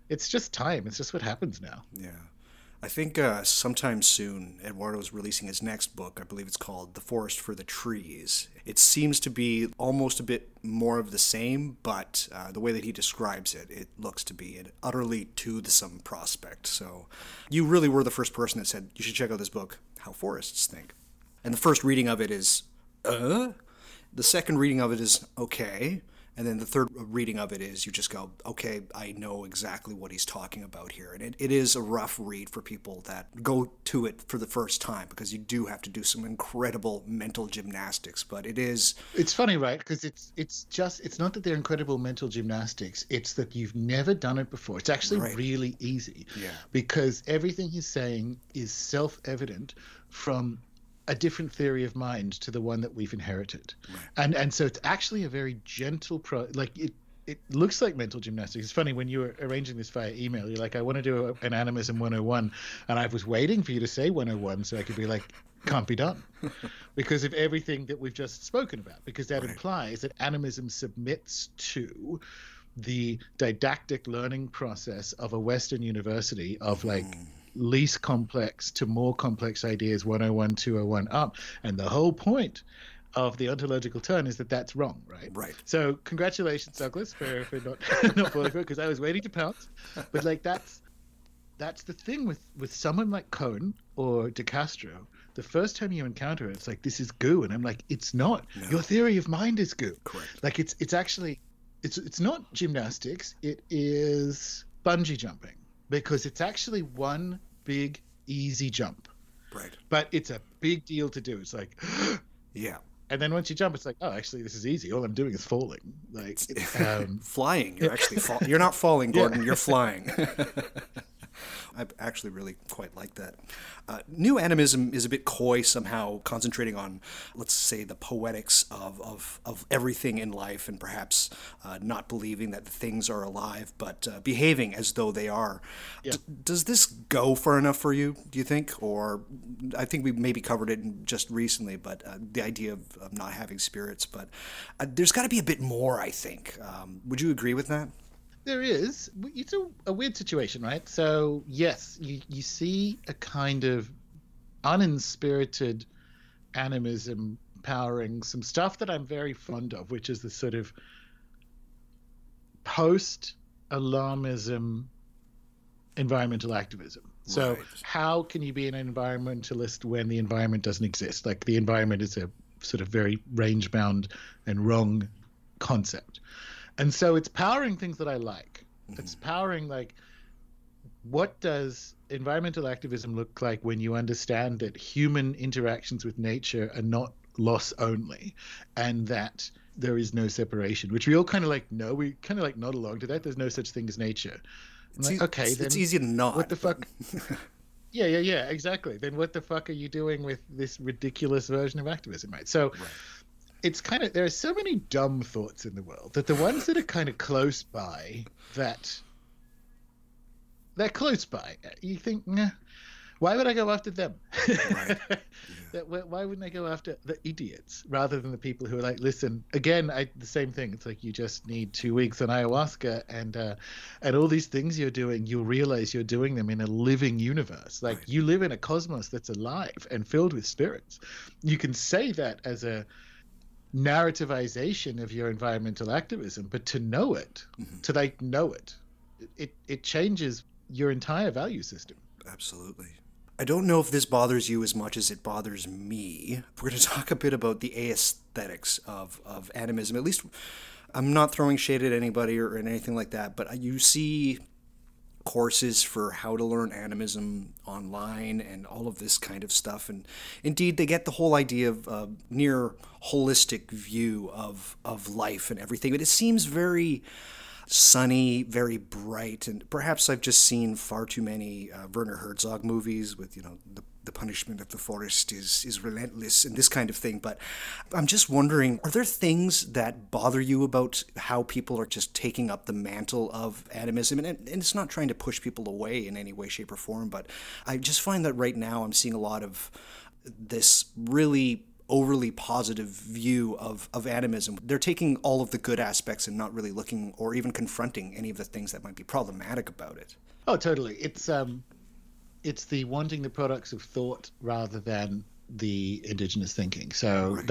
it's just time. It's just what happens now. Yeah. I think sometime soon, Eduardo's releasing his next book. I believe it's called The Forest for the Trees. It seems to be almost a bit more of the same, but the way that he describes it, it looks to be an utterly toothsome prospect. So you really were the first person that said, you should check out this book, How Forests Think. And the first reading of it is, The second reading of it is, okay. And then the third reading of it is you just go, okay, I know exactly what he's talking about here. And it is a rough read for people that go to it for the first time, because you do have to do some incredible mental gymnastics. But it is... It's funny, right? Because it's not that they're incredible mental gymnastics. It's that you've never done it before. It's actually really easy. Yeah. Because everything he's saying is self-evident from a different theory of mind to the one that we've inherited. Right. And so it's actually a very gentle it looks like mental gymnastics. It's funny, when you were arranging this via email, you're like, I want to do an Animism 101, and I was waiting for you to say 101 so I could be like, can't be done, because of everything that we've just spoken about, because that implies that animism submits to the didactic learning process of a Western university of least complex to more complex ideas, 101, 201 up. And the whole point of the ontological turn is that that's wrong, right? Right. So congratulations, Douglas, for not falling for it, because I was waiting to pounce. But that's the thing with someone like Cohn or De Castro. The first time you encounter it, it's like, this is goo. And I'm like, it's not. No. Your theory of mind is goo. Correct. Like, it's actually, it's not gymnastics. It is bungee jumping. Because it's actually one big, easy jump. Right. But it's a big deal to do. It's like, yeah. And then once you jump, it's like, oh, actually, this is easy. All I'm doing is falling. Like flying. You're actually you're not falling, Gordon. You're flying. I actually really quite like that. New Animism is a bit coy somehow, concentrating on, let's say, the poetics of everything in life, and perhaps not believing that the things are alive, but behaving as though they are. Yeah. Does this go far enough for you, do you think? Or I think we maybe covered it just recently, but the idea of not having spirits. But there's got to be a bit more, I think. Would you agree with that? There is. It's a weird situation, right? So yes, you see a kind of uninspirited animism powering some stuff that I'm very fond of, which is the sort of post-alarmism environmental activism. So Right. how can you be an environmentalist when the environment doesn't exist? Like the environment is a sort of very range-bound and wrong concept. And so it's powering things that I like. It's powering, like, what does environmental activism look like when you understand that human interactions with nature are not loss only, and that there is no separation, which we all kind of like know. We kind of like nod along to that. There's no such thing as nature. I'm like, okay, then it's easy to nod. what the fuck? Yeah, exactly. Then what the fuck are you doing with this ridiculous version of activism, right? So Right. it's kind of, there are so many dumb thoughts in the world that the ones that are kind of close by, that they're close by, you think, nah, why would I go after them? Right. Why wouldn't I go after the idiots rather than the people who are like, listen, again, the same thing. It's like, you just need 2 weeks on ayahuasca and all these things you're doing, you'll realize you're doing them in a living universe. Like, Right. you live in a cosmos that's alive and filled with spirits. You can say that as a narrativization of your environmental activism, but to know it, to like know it, it changes your entire value system. Absolutely. I don't know if this bothers you as much as it bothers me. We're going to talk a bit about the aesthetics of animism. At least I'm not throwing shade at anybody or anything like that, but you see courses for how to learn animism online and all of this kind of stuff. And indeed, they get the whole idea of a near holistic view of life and everything. But it seems very sunny, very bright, and perhaps I've just seen far too many Werner Herzog movies with, the punishment of the forest is relentless and this kind of thing. But I'm just wondering, are there things that bother you about how people are just taking up the mantle of animism? And it's not trying to push people away in any way, shape, or form, but I just find that right now I'm seeing a lot of this really overly positive view of animism. They're taking all of the good aspects and not really looking or even confronting any of the things that might be problematic about it. Oh, totally. It's the wanting the products of thought rather than the indigenous thinking. So Right.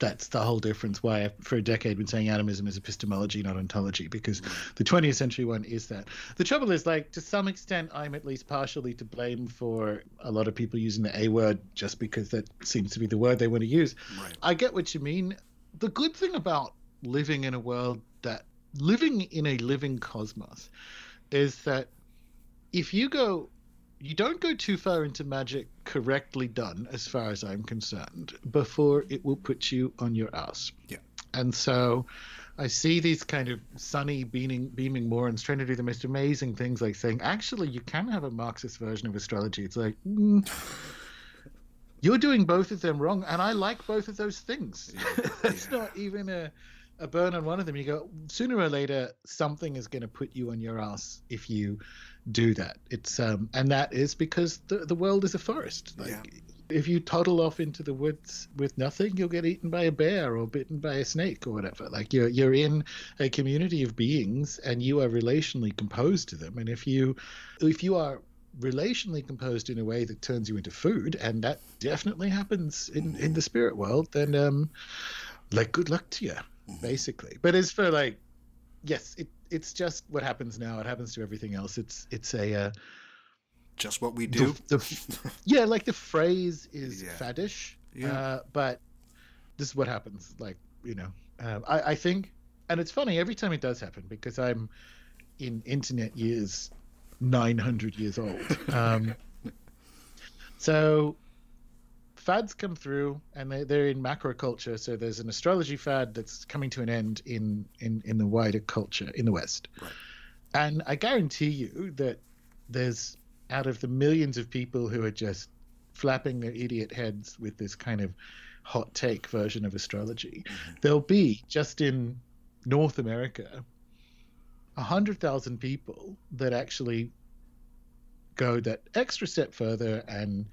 that's the whole difference. Why I've, for a decade, been saying animism is epistemology, not ontology, because the 20th century one is that. The trouble is, like, to some extent, I'm at least partially to blame for a lot of people using the A word just because that seems to be the word they want to use. Right. I get what you mean. The good thing about living in a world living in a living cosmos is that if you don't go too far into magic correctly done, as far as I'm concerned, before it will put you on your ass. Yeah. And so I see these kind of sunny, beaming Morons trying to do the most amazing things, like saying, actually, you can have a Marxist version of astrology. It's like, you're doing both of them wrong, and I like both of those things. It's not even a burn on one of them. You go, sooner or later, something is going to put you on your ass if you do that. It's and that is because the world is a forest. Like, if you toddle off into the woods with nothing, you'll get eaten by a bear or bitten by a snake or whatever. Like, you're in a community of beings and you are relationally composed to them. And if you are relationally composed in a way that turns you into food, and that definitely happens in the spirit world, then like, good luck to you, basically. But as for, like, yes, it's just what happens now. It happens to everything else. It's a just what we do. Yeah, like, the phrase is faddish, Yeah. but this is what happens. Like, I think, and it's funny every time it does happen, because I'm in internet years 900 years old. So fads come through, and they're in macro culture. So there's an astrology fad that's coming to an end in the wider culture in the West. Right. And I guarantee you that there's, out of the millions of people who are just flapping their idiot heads with this kind of hot take version of astrology, there'll be, just in North America, 100,000 people that actually go that extra step further and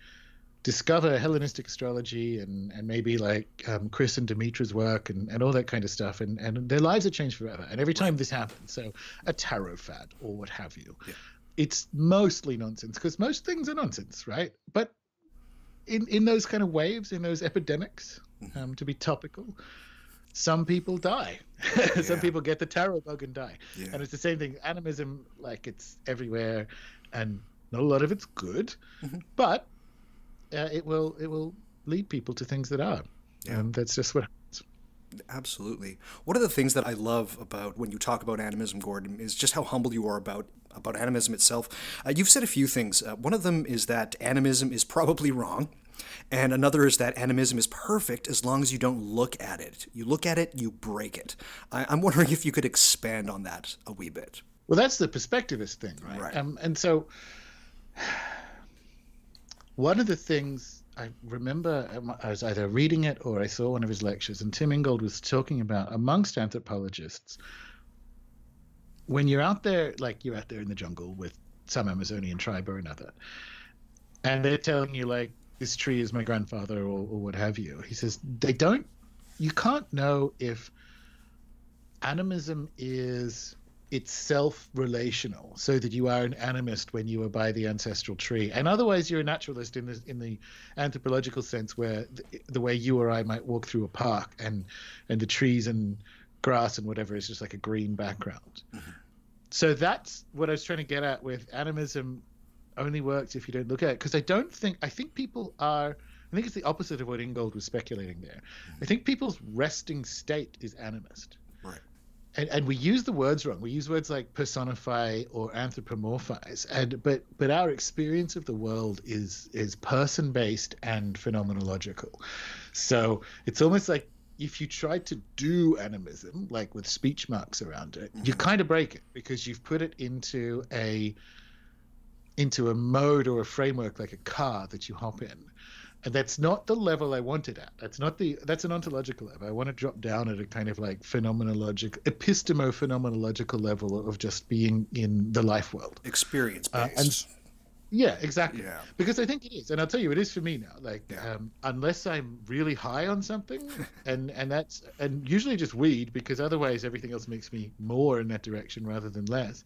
discover Hellenistic astrology and maybe like Chris and Demetra's work and all that kind of stuff, and their lives are changed forever. And every time this happens, so a tarot fad or what have you, it's mostly nonsense, because most things are nonsense, right? But in those kind of waves, in those epidemics, to be topical, some people die. Some people get the tarot bug and die. And it's the same thing. Animism, like, it's everywhere, and not a lot of it's good, but it will lead people to things that are. And that's just what happens. Absolutely. One of the things that I love about when you talk about animism, Gordon, is just how humble you are about animism itself. You've said a few things. One of them is that animism is probably wrong. And another is that animism is perfect as long as you don't look at it. You look at it, you break it. I'm wondering if you could expand on that a wee bit. Well, that's the perspectivist thing, right? And so one of the things I remember, I was either reading it or I saw one of his lectures, and Tim Ingold was talking about, amongst anthropologists, when you're out there, like you're out there in the jungle with some Amazonian tribe or another, and they're telling you, like, this tree is my grandfather or what have you. He says, you can't know if animism is itself relational, so that you are an animist when you are by the ancestral tree, and otherwise you're a naturalist in the anthropological sense, where the way you or I might walk through a park and the trees and grass and whatever is just like a green background. So that's what I was trying to get at with animism. Only works if you don't look at it, because I think people are, I think it's the opposite of what Ingold was speculating there. I think people's resting state is animist. Right. And we use the words wrong. We use words like personify or anthropomorphize, but our experience of the world is person-based and phenomenological. So it's almost like if you try to do animism, like with speech marks around it, you kind of break it, because you've put it into a mode or a framework, like a car that you hop in. And that's not the level I want it at. That's an ontological level. I want to drop down at a kind of like epistemo-phenomenological level of just being in the life world. Experience-based. Yeah, exactly. Yeah. Because I think it is. And I'll tell you, it is for me now. Like, unless I'm really high on something, and usually just weed, because otherwise everything else makes me more in that direction rather than less.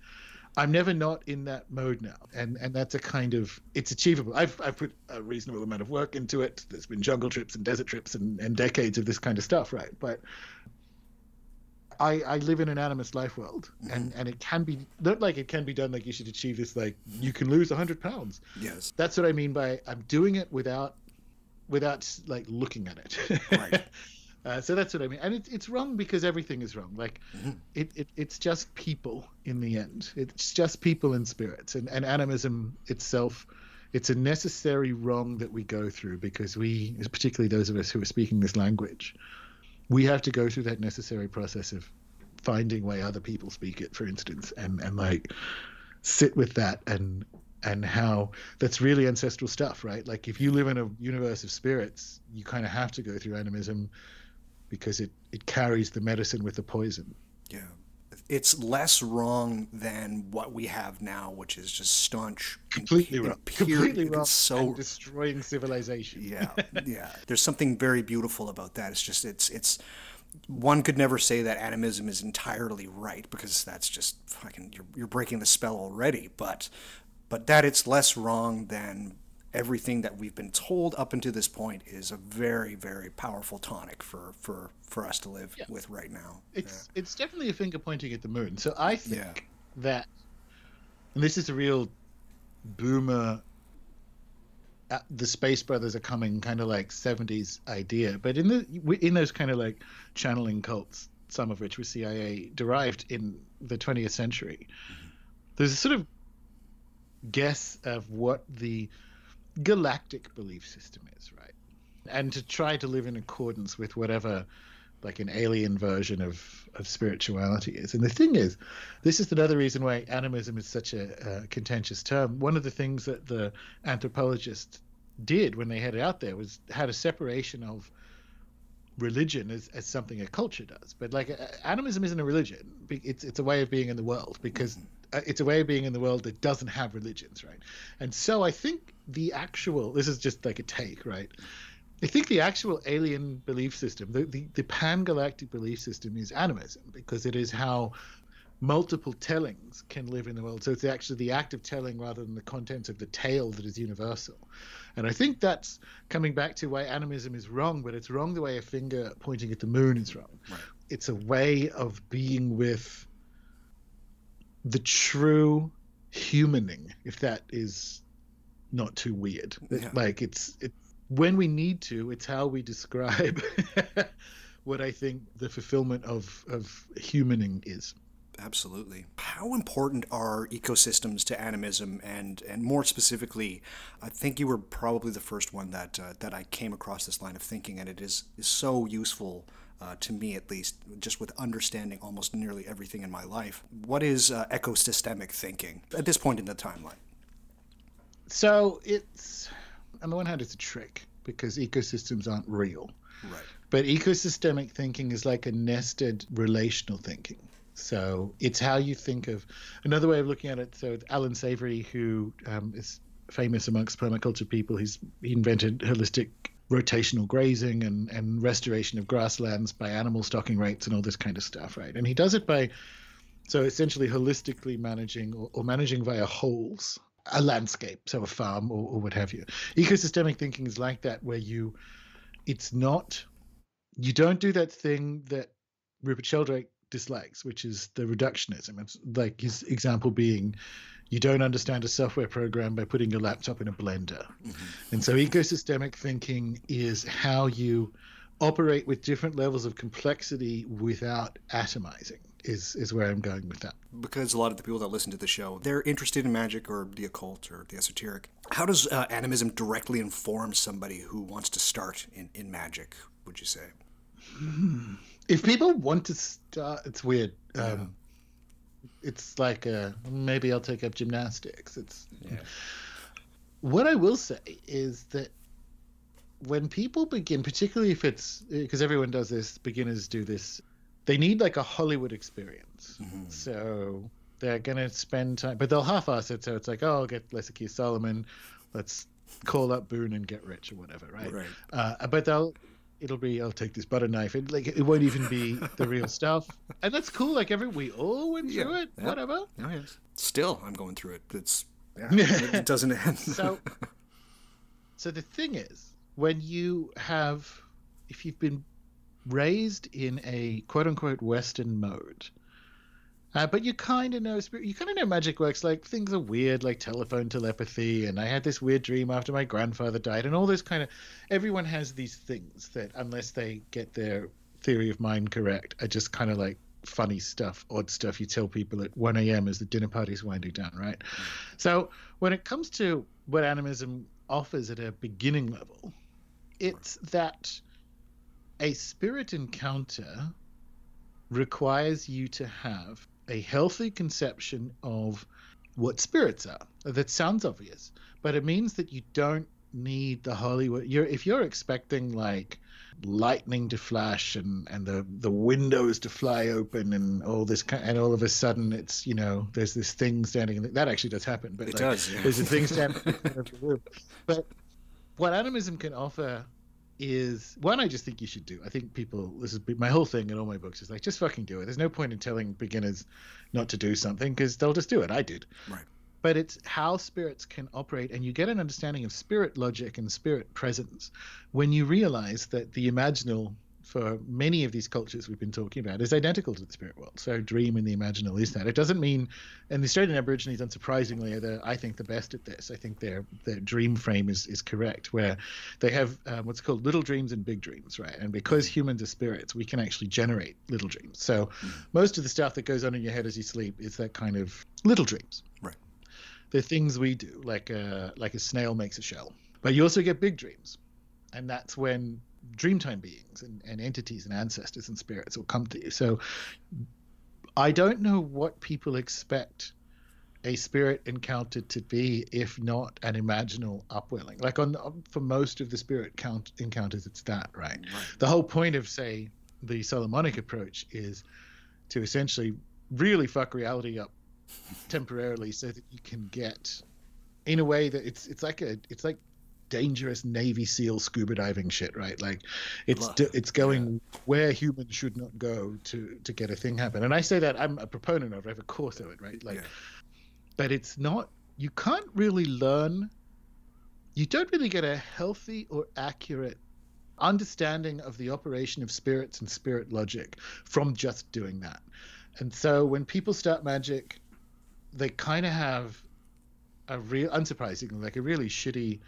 I'm never not in that mode now, and that's a kind of, it's achievable. I've put a reasonable amount of work into it. There's been jungle trips and desert trips and decades of this kind of stuff, right? But I live in an animist life world, and it can be, not like it can be done like you should achieve this, like you can lose 100 pounds. Yes. That's what I mean by I'm doing it without like looking at it. Right. So that's what I mean. And it's wrong because everything is wrong. Like it's just people in the end. It's just people and spirits. And animism itself, it's a necessary wrong that we go through, because we, particularly those of us who are speaking this language, we have to go through that necessary process of finding way other people speak it, for instance, and like sit with that and how that's really ancestral stuff, right? Like if you live in a universe of spirits, you kind of have to go through animism, because it carries the medicine with the poison. Yeah. It's less wrong than what we have now, which is just staunch. Completely wrong. Completely wrong. So and destroying civilization. Yeah. There's something very beautiful about that. It's just, it's one could never say that animism is entirely right, because that's just fucking, you're breaking the spell already. But that it's less wrong than everything that we've been told up until this point is a very, very powerful tonic for us to live with right now. It's definitely a finger pointing at the moon. So I think that, and this is a real boomer, the Space Brothers are coming kind of like 70s idea, but in those kind of like channeling cults, some of which were CIA derived in the 20th century, there's a sort of guess of what the galactic belief system is, right? And to try to live in accordance with whatever like an alien version of spirituality is. And the thing is, this is another reason why animism is such a contentious term. One of the things that the anthropologists did when they headed out there was had a separation of religion as something a culture does. But like animism isn't a religion. It's a way of being in the world, because it's a way of being in the world that doesn't have religions, right? And so I think this is just like a take, right? I think the actual alien belief system, the pan-galactic belief system, is animism, because it is how multiple tellings can live in the world. So it's actually the act of telling rather than the content of the tale that is universal. And I think that's coming back to why animism is wrong, but it's wrong the way a finger pointing at the moon is wrong. Right. It's a way of being with the true humaning, if that is not too weird. Yeah. Like it's when we need to, it's how we describe what I think the fulfillment of humaning is. Absolutely. How important are ecosystems to animism, and more specifically, I think you were probably the first one that I came across this line of thinking, and it is so useful to me, at least, just with understanding almost nearly everything in my life. What is ecosystemic thinking at this point in the timeline? So it's, on the one hand, it's a trick because ecosystems aren't real. Right. But ecosystemic thinking is like a nested relational thinking. So it's how you think of another way of looking at it. So it's Alan Savory, who is famous amongst permaculture people. He invented holistic rotational grazing and restoration of grasslands by animal stocking rates and all this kind of stuff, right? And he does it by, so essentially holistically managing or managing via wholes a landscape, so a farm or what have you. Ecosystemic thinking is like that, where you don't do that thing that Rupert Sheldrake dislikes, which is the reductionism. It's like his example being, you don't understand a software program by putting your laptop in a blender. Mm-hmm. And so ecosystemic thinking is how you operate with different levels of complexity without atomizing, is where I'm going with that. Because a lot of the people that listen to the show, they're interested in magic or the occult or the esoteric. How does animism directly inform somebody who wants to start in magic, would you say? If people want to start, it's weird. It's like maybe I'll take up gymnastics. What I will say is that when people begin, particularly if it's because everyone does this, beginners do this, they need like a Hollywood experience. Mm-hmm. So they're gonna spend time, but they'll half-ass it. So it's like, oh, I'll get Leslie Keith Solomon, let's call up Boone and get rich or whatever, right? But it'll be, I'll take this butter knife. It won't even be the real stuff. And that's cool. Like we all went through it, whatever. Oh, yes. Still, I'm going through it. It doesn't end. So the thing is, if you've been raised in a quote unquote Western mode, but you kind of know magic works. Like things are weird, like telephone telepathy, and I had this weird dream after my grandfather died, and all this kind of. Everyone has these things that, unless they get their theory of mind correct, are just kind of like funny stuff, odd stuff you tell people at 1 a.m. as the dinner party's winding down, right? So when it comes to what animism offers at a beginning level, it's that a spirit encounter requires you to have a healthy conception of what spirits are. That sounds obvious, but it means that you don't need the Hollywood. If you're expecting like lightning to flash and the windows to fly open and all this and all of a sudden it's there's this thing standing that actually does happen, but it does. Yeah. There's a thing standing in front of the room. But what animism can offer is one I just think you should do. I think this is my whole thing in all my books is like, just fucking do it. There's no point in telling beginners not to do something because they'll just do it. I did. Right. But it's how spirits can operate, and you get an understanding of spirit logic and spirit presence when you realize that the imaginal for many of these cultures we've been talking about is identical to the spirit world. So dream and the imaginal is that. It doesn't mean, and the Australian Aborigines, unsurprisingly, are I think the best at this. I think their dream frame is correct, where they have what's called little dreams and big dreams, right? And because humans are spirits, we can actually generate little dreams. So most of the stuff that goes on in your head as you sleep is that kind of little dreams. Right. The things we do, like a snail makes a shell. But you also get big dreams. And that's when dreamtime beings and entities and ancestors and spirits will come to you. So I don't know what people expect a spirit encounter to be, if not an imaginal upwelling. Like for most of the spirit encounters, it's that, right? The whole point of, say, the Solomonic approach is to essentially really fuck reality up temporarily so that you can get, in a way that it's like dangerous Navy SEAL scuba diving shit, right? Like it's going where humans should not go to get a thing happen. And I say that I'm a proponent of it. I have a course of it, right? Like, but it's not, you can't really learn, you don't really get a healthy or accurate understanding of the operation of spirits and spirit logic from just doing that. And so when people start magic, they kind of have a real, unsurprisingly, like a really shitty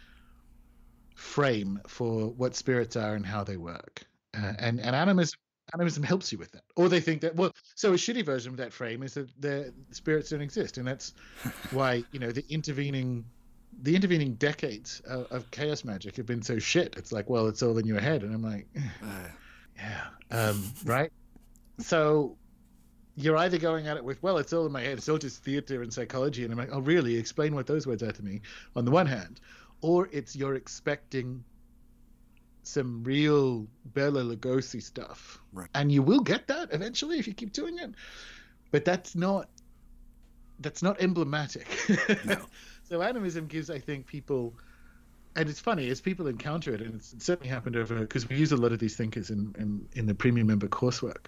frame for what spirits are and how they work. And animism helps you with that. Or they think that, well, so a shitty version of that frame is that the spirits don't exist. And that's why, you know, the intervening decades of chaos magic have been so shit. It's like, well, it's all in your head. And I'm like, yeah, right? So you're either going at it with, well, it's all in my head, it's all just theater and psychology. And I'm like, oh, really? Explain what those words are to me, on the one hand. Or it's you're expecting some real Bela Lugosi stuff. Right. And you will get that eventually if you keep doing it. But that's not emblematic. No. So animism gives, I think, people, and it's funny, as people encounter it, and it's certainly happened over, because we use a lot of these thinkers in the premium member coursework.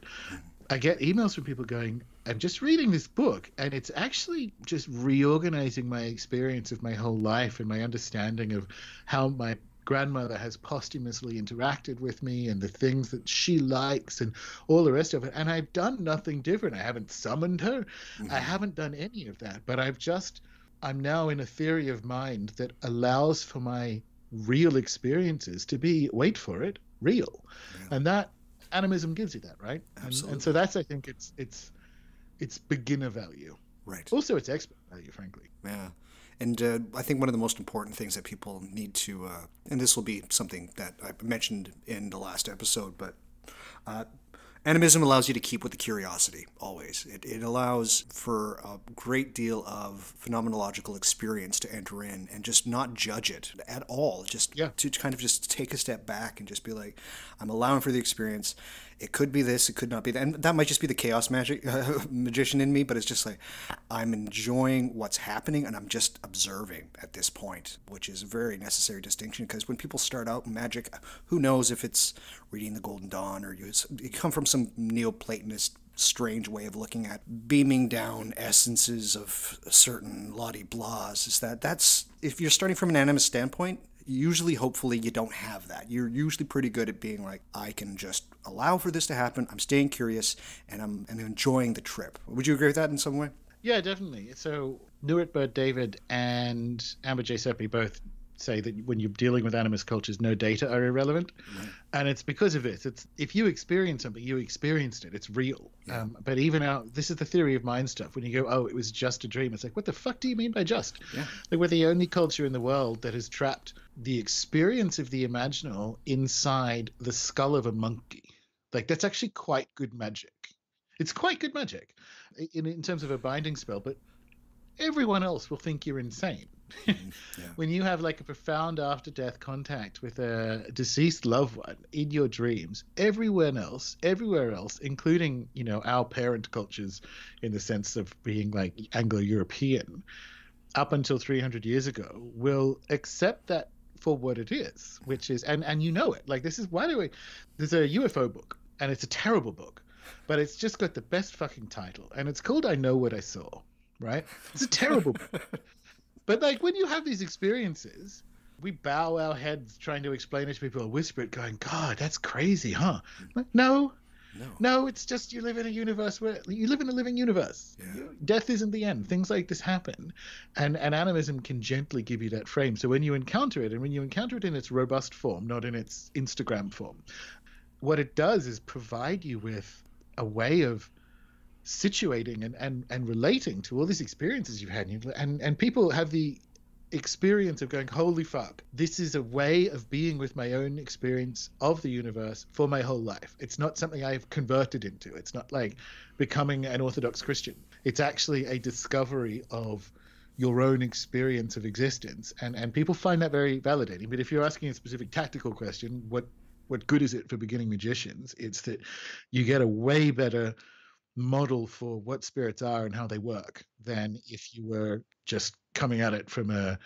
I get emails from people going, I'm just reading this book, and it's actually just reorganizing my experience of my whole life and my understanding of how my grandmother has posthumously interacted with me and the things that she likes and all the rest of it. And I've done nothing different. I haven't summoned her. I haven't done any of that. But I'm now in a theory of mind that allows for my real experiences to be, wait for it, real. Yeah. And that animism gives you that, right? Absolutely. And so that's, I think, it's beginner value. Right. Also, it's expert value, frankly. Yeah. And I think one of the most important things that people need to, and this will be something that I mentioned in the last episode, but animism allows you to keep with the curiosity, always. It allows for a great deal of phenomenological experience to enter in and just not judge it at all. Just to kind of just take a step back and just be like, I'm allowing for the experience. It could be this, it could not be that. And that might just be the chaos magician in me, but it's just like, I'm enjoying what's happening and I'm just observing at this point, which is a very necessary distinction, because when people start out in magic, who knows if it's reading the Golden Dawn or you come from some Neoplatonist strange way of looking at beaming down essences of certain la-di-blahs, is that's, if you're starting from an animist standpoint, usually, hopefully, you don't have that. You're usually pretty good at being like, I can just allow for this to happen. I'm staying curious, and I'm enjoying the trip. Would you agree with that in some way? Yeah, definitely. So Nurit Bird David and Amber J. Seppi both say that when you're dealing with animist cultures, no data are irrelevant. Right. And it's because of this. It's, if you experience something, you experienced it. It's real. Yeah. But even out, this is the theory of mind stuff. When you go, oh, it was just a dream. It's like, what the fuck do you mean by just? Yeah. Like, we're the only culture in the world that has trapped the experience of the imaginal inside the skull of a monkey. Like, that's actually quite good magic. It's quite good magic in terms of a binding spell, but everyone else will think you're insane. Yeah. When you have like a profound after-death contact with a deceased loved one in your dreams, everywhere else, including, you know, our parent cultures in the sense of being like Anglo-European, up until 300 years ago, will accept that for what it is, which is, and you know it. Like, this is, there's a UFO book, and it's a terrible book, but it's just got the best fucking title, and it's called I Know What I Saw, right? It's a terrible book. But like, when you have these experiences, we bow our heads trying to explain it to people, or whisper it going, God, that's crazy, huh? Like, no, it's just, you live in a universe where you live in a living universe. Yeah. Death isn't the end. Things like this happen. And animism can gently give you that frame. So when you encounter it, and when you encounter it in its robust form, not in its Instagram form, what it does is provide you with a way of situating and relating to all these experiences you've had, and people have the experience of going, holy fuck, this is a way of being with my own experience of the universe for my whole life. It's not something I've converted into. It's not like becoming an Orthodox Christian. It's actually a discovery of your own experience of existence, and people find that very validating. But if you're asking a specific tactical question, what good is it for beginning magicians? It's that you get a way better model for what spirits are and how they work than if you were just coming at it from a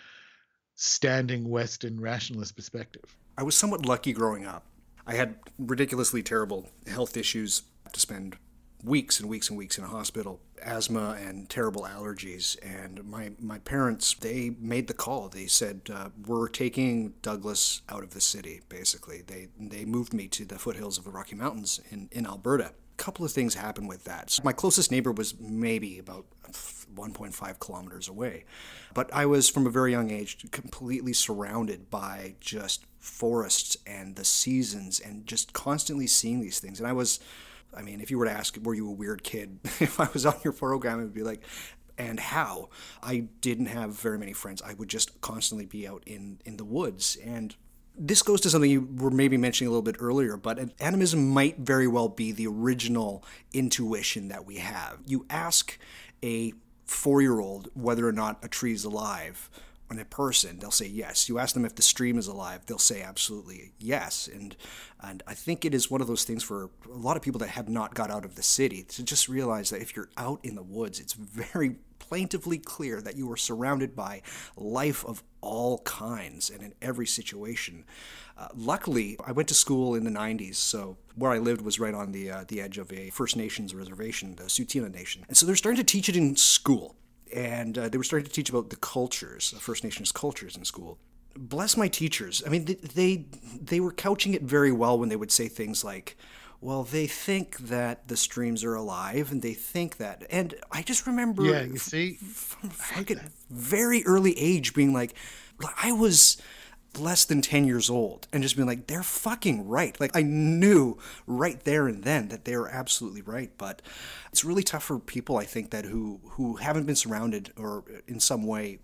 standing Western rationalist perspective. I was somewhat lucky growing up. I had ridiculously terrible health issues to spend weeks and weeks and weeks in a hospital, asthma and terrible allergies. And my parents, they made the call. They said, we're taking Douglas out of the city, basically. They moved me to the foothills of the Rocky Mountains in Alberta. A couple of things happened with that. So my closest neighbor was maybe about 1.5 kilometers away. But I was, from a very young age, completely surrounded by just forests and the seasons and just constantly seeing these things. And I mean, if you were to ask, were you a weird kid? If I was on your program, it would be like, and how? I didn't have very many friends. I would just constantly be out in the woods. And this goes to something you were maybe mentioning a little bit earlier, but animism might very well be the original intuition that we have. You ask a 4-year-old whether or not a tree is alive, and a person, they'll say yes. You ask them if the stream is alive, they'll say absolutely yes. And I think it is one of those things for a lot of people that have not got out of the city to just realize that if you're out in the woods, it's very plaintively clear that you are surrounded by life of all kinds and in every situation. Luckily, I went to school in the 90s, so where I lived was right on the edge of a First Nations reservation, the Tsuut'ina Nation. And so they're starting to teach it in school. And they were starting to teach about the cultures, the First Nations cultures in school. Bless my teachers. I mean, they were couching it very well when they would say things like, well, they think that the streams are alive, and they think that. And I just remember, Yeah, you see, from fucking very early age being like, I was less than 10 years old and just being like, they're fucking right. Like, I knew right there and then that they were absolutely right. But it's really tough for people, I think, that who haven't been surrounded or in some way,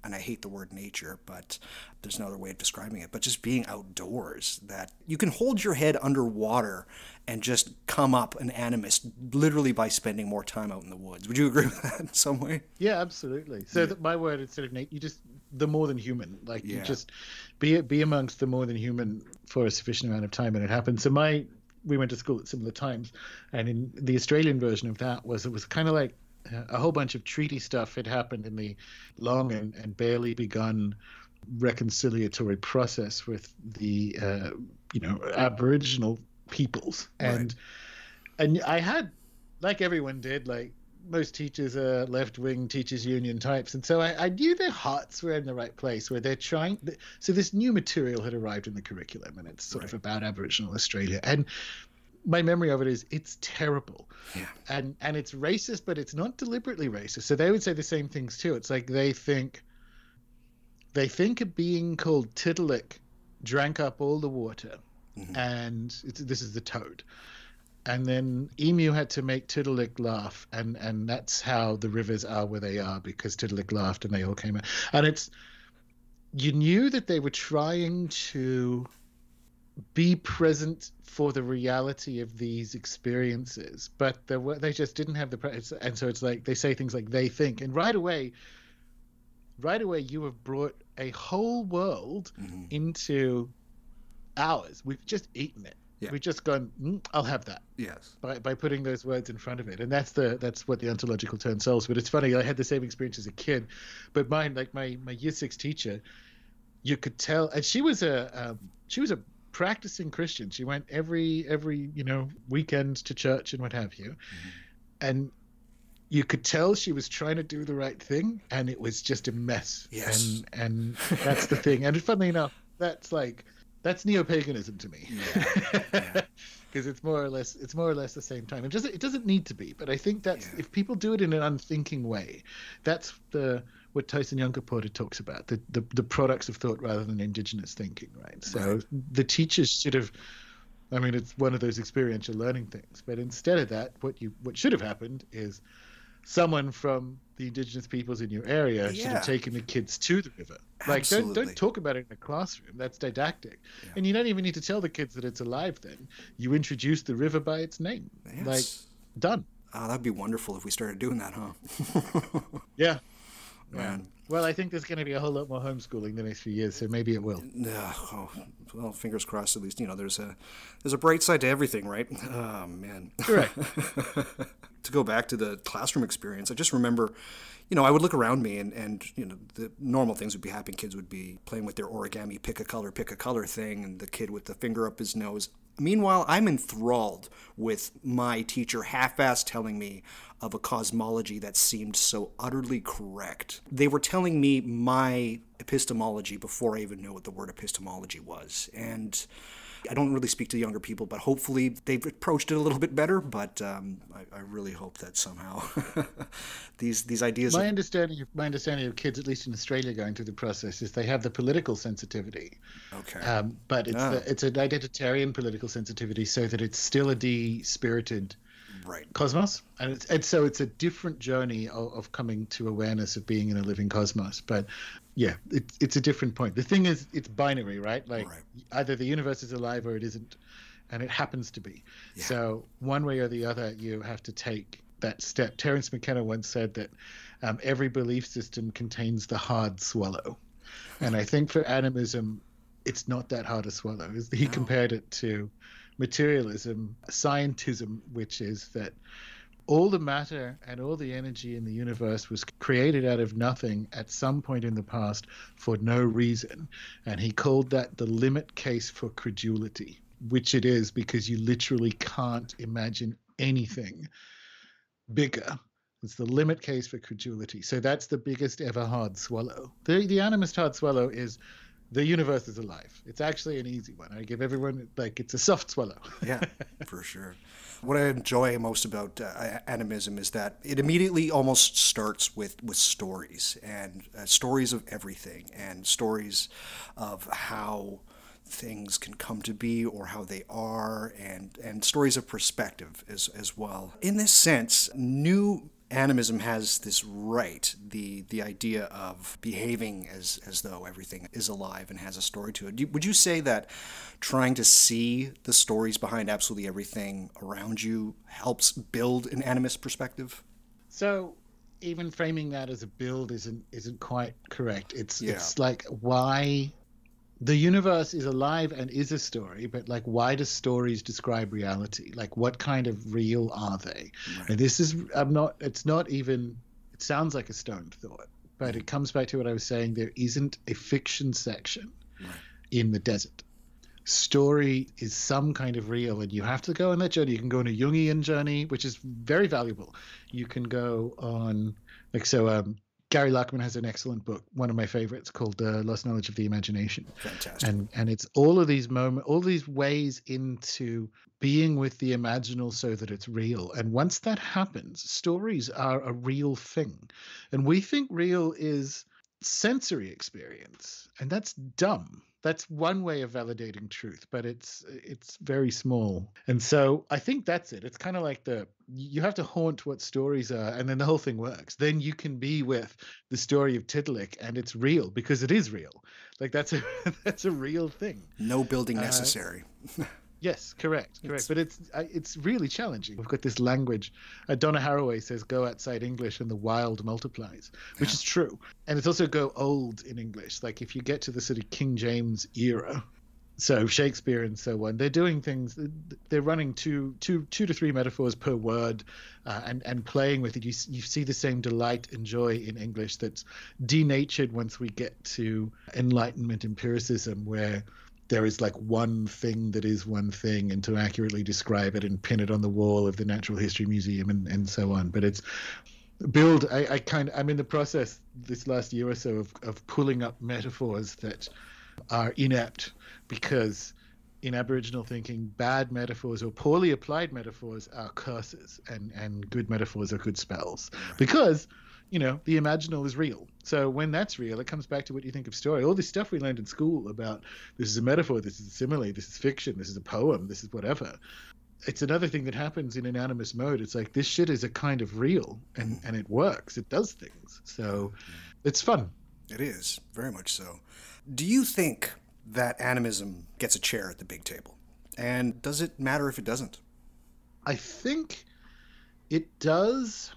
and I hate the word nature, but there's no other way of describing it, but just being outdoors, that you can hold your head underwater and just come up an animist literally by spending more time out in the woods. Would you agree with that in some way? Yeah, absolutely. So Yeah. my word, instead of Nate, you just, the more than human, like Yeah. you just be amongst the more than human for a sufficient amount of time, and it happens. So we went to school at similar times, and in the Australian version of that it was kind of like a whole bunch of treaty stuff had happened in the long and barely begun reconciliatory process with the Aboriginal peoples. Right. And I had, like everyone did, like most teachers are left-wing teachers union types, and so I knew their hearts were in the right place, where they're trying. So this new material had arrived in the curriculum, and it's sort of about Aboriginal Australia, and my memory of it is it's terrible. Yeah. And it's racist, but it's not deliberately racist. So they would say the same things too. It's like they think a being called Tiddalik drank up all the water, and this is the toad. And then Emu had to make Tiddalik laugh, and that's how the rivers are where they are, because Tiddalik laughed and they all came out. And you knew that they were trying to be present for the reality of these experiences, but they just didn't have the and so it's like they say things like they think, and right away you have brought a whole world into ours. We've just eaten it. Yeah. We've just gone, I'll have that. Yes. By putting those words in front of it, and that's what the ontological turn solves. But it's funny, I had the same experience as a kid, but mine, like my year 6 teacher, you could tell, and she was a practicing Christian. She went every weekend to church and what have you, and you could tell she was trying to do the right thing, and it was just a mess. Yes. And that's the thing. And funnily enough, that's neo-paganism to me. Yeah. Because it's more or less the same time. It doesn't need to be, but I think that's if people do it in an unthinking way, that's what Tyson Yunkaporta talks about, the products of thought rather than indigenous thinking, right? So the teachers should have, I mean, it's one of those experiential learning things, but instead of that, what should have happened is someone from the indigenous peoples in your area should have taken the kids to the river. Like, don't talk about it in a classroom. That's didactic. Yeah. And you don't even need to tell the kids that it's alive then. You introduce the river by its name. Yes. Like, done. That'd be wonderful if we started doing that, huh? Yeah. man. Well, I think there's going to be a whole lot more homeschooling the next few years, so maybe it will. Oh, well, fingers crossed. At least there's a bright side to everything, right? Oh man. Correct. To go back to the classroom experience, I just remember, I would look around me and the normal things would be happening. Kids would be playing with their origami pick a color thing, and the kid with the finger up his nose. Meanwhile, I'm enthralled with my teacher half-assed telling me of a cosmology that seemed so utterly correct. They were telling me my epistemology before I even knew what the word epistemology was. And I don't really speak to younger people, but hopefully they've approached it a little bit better. But I really hope that somehow these ideas. My understanding of kids, at least in Australia, going through the process is they have the political sensitivity. Okay. But it's an identitarian political sensitivity, so that it's still a de-spirited cosmos, and so it's a different journey of coming to awareness of being in a living cosmos. But yeah, it's a different point. The thing is, it's binary, right? Like either the universe is alive or it isn't, and it happens to be. Yeah. So one way or the other, you have to take that step. Terence McKenna once said that every belief system contains the hard swallow, and I think for animism, it's not that hard to swallow. He compared it to materialism, scientism, which is that all the matter and all the energy in the universe was created out of nothing at some point in the past for no reason. And he called that the limit case for credulity, which it is, because you literally can't imagine anything bigger. It's the limit case for credulity. So that's the biggest ever hard swallow. The animist hard swallow is the universe is alive. It's actually an easy one. I give everyone, it's a soft swallow. Yeah, for sure. What I enjoy most about animism is that it immediately almost starts with stories, and stories of everything, and stories of how things can come to be or how they are, and stories of perspective as well. In this sense, new animism has this the idea of behaving as though everything is alive and has a story to it. Would you say that trying to see the stories behind absolutely everything around you helps build an animist perspective? So even framing that as a build isn't quite correct. It's like, why the universe is alive and is a story, but why do stories describe reality? What kind of real are they? Right. And this is, it sounds like a stoned thought, but it comes back to what I was saying. There isn't a fiction section in the desert. Story is some kind of real, and you have to go on that journey. You can go on a Jungian journey, which is very valuable. You can go on, Gary Lachman has an excellent book, one of my favorites, called Lost Knowledge of the Imagination. Fantastic. And it's all of these moments, all these ways into being with the imaginal so that it's real. And once that happens, stories are a real thing. And we think real is sensory experience, and that's dumb. That's one way of validating truth, but it's very small. And so I think that's it. It's kind of like you have to haunt what stories are, and then the whole thing works. Then you can be with the story of Tiddalik, and it's real because it is real. That's a real thing. No building necessary. Yes, correct. But it's really challenging. We've got this language. Donna Haraway says, "Go outside English, and the wild multiplies," which is true. And it's also go old in English. If you get to the sort of King James era, so Shakespeare and so on, they're doing things. They're running two to three metaphors per word, and playing with it. You see the same delight and joy in English that's denatured once we get to Enlightenment empiricism, where there is one thing that is one thing, and to accurately describe it and pin it on the wall of the Natural History Museum and so on. But it's I'm in the process this last year or so of pulling up metaphors that are inept, because in Aboriginal thinking, bad metaphors or poorly applied metaphors are curses, and good metaphors are good spells. Because the imaginal is real. So when that's real, it comes back to what you think of story. All this stuff we learned in school about this is a metaphor, this is a simile, this is fiction, this is a poem, this is whatever. It's another thing that happens in an animist mode. It's like, this shit is a kind of real, and it works. It does things. So it's fun. It is, very much so. Do you think that animism gets a chair at the big table? And does it matter if it doesn't? I think it does.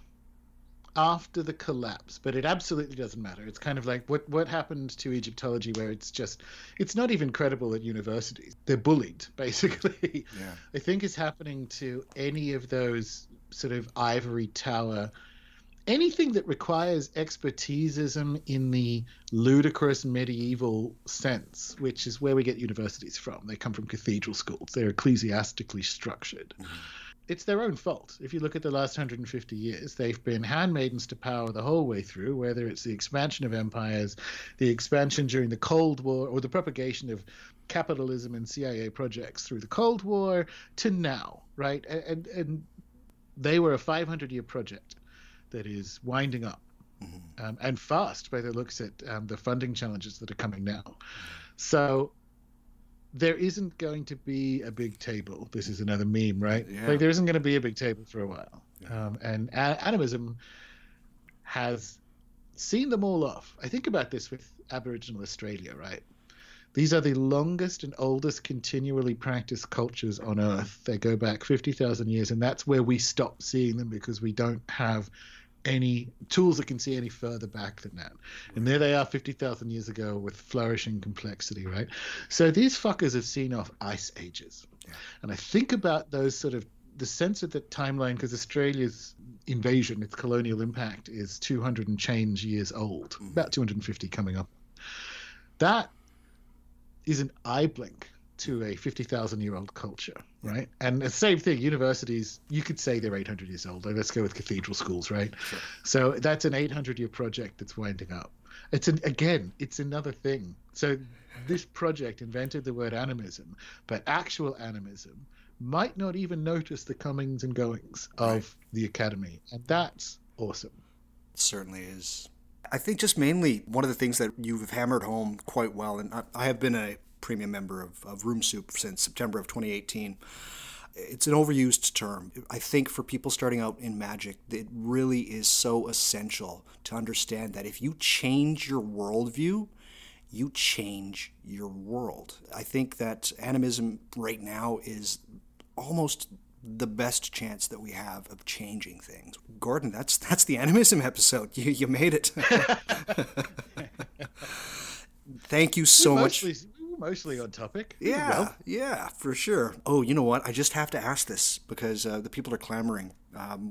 after the collapse, but it absolutely doesn't matter. It's kind of like what happened to Egyptology, where it's not even credible at universities. They're bullied, basically. Yeah. I think is happening to any of those sort of ivory tower, anything that requires expertisism in the ludicrous medieval sense, which is where we get universities from. They come from cathedral schools. They're ecclesiastically structured. Mm-hmm. It's their own fault. If you look at the last 150 years, they've been handmaidens to power the whole way through, whether it's the expansion of empires, the expansion during the Cold War, or the propagation of capitalism and CIA projects through the Cold War to now, right? And they were a 500-year project that is winding up, mm-hmm. And fast by the looks at the funding challenges that are coming now. So there isn't going to be a big table. This is another meme, right? Yeah. Like there isn't going to be a big table for a while. Yeah. And animism has seen them all off. I think about this with Aboriginal Australia, right? These are the longest and oldest continually practiced cultures on Earth. They go back 50,000 years, and that's where we stop seeing them because we don't have any tools that can see any further back than that. And there they are 50,000 years ago with flourishing complexity, right? So these fuckers have seen off ice ages. Yeah. And I think about those sort of the sense of the timeline, because Australia's invasion, its colonial impact, is 200 and change years old, about 250 coming up. That is an eye blink to a 50,000-year-old culture, right? And the same thing, universities, you could say they're 800 years old. Let's go with cathedral schools, right? Sure. So that's an 800-year project that's winding up. It's another thing. So this project invented the word animism, but actual animism might not even notice the comings and goings of the academy. And that's awesome. It certainly is. I think just mainly one of the things that you've hammered home quite well, and I have been a premium member of Room Soup since September of 2018. It's an overused term. I think for people starting out in magic, it really is so essential to understand that if you change your worldview, you change your world. I think that animism right now is almost the best chance that we have of changing things. Gordon, that's the animism episode. You made it. Thank you so much. Mostly on topic. Yeah, for sure. Oh, you know what? I just have to ask this because the people are clamoring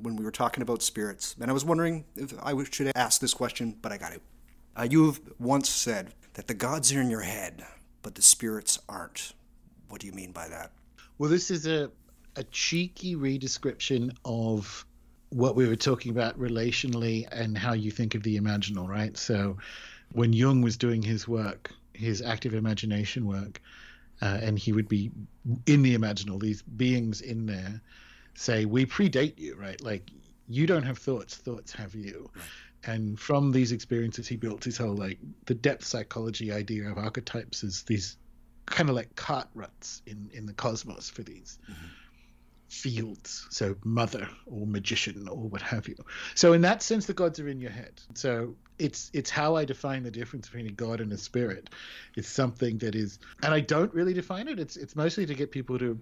when we were talking about spirits. And I was wondering if I should ask this question, but I got to. You've once said that the gods are in your head, but the spirits aren't. What do you mean by that? Well, this is a cheeky redescription of what we were talking about relationally and how you think of the imaginal, right? So when Jung was doing his work, his active imagination work, and he would be in the imaginal, these beings in there say, we predate you, right? Like, you don't have thoughts, thoughts have you. Right. And from these experiences, he built his whole, like, the depth psychology idea of archetypes as these kind of like cart ruts in the cosmos for these fields. So mother or magician or what have you. So in that sense, the gods are in your head. So it's how I define the difference between a god and a spirit. It's something that is, and I don't really define it. It's mostly to get people to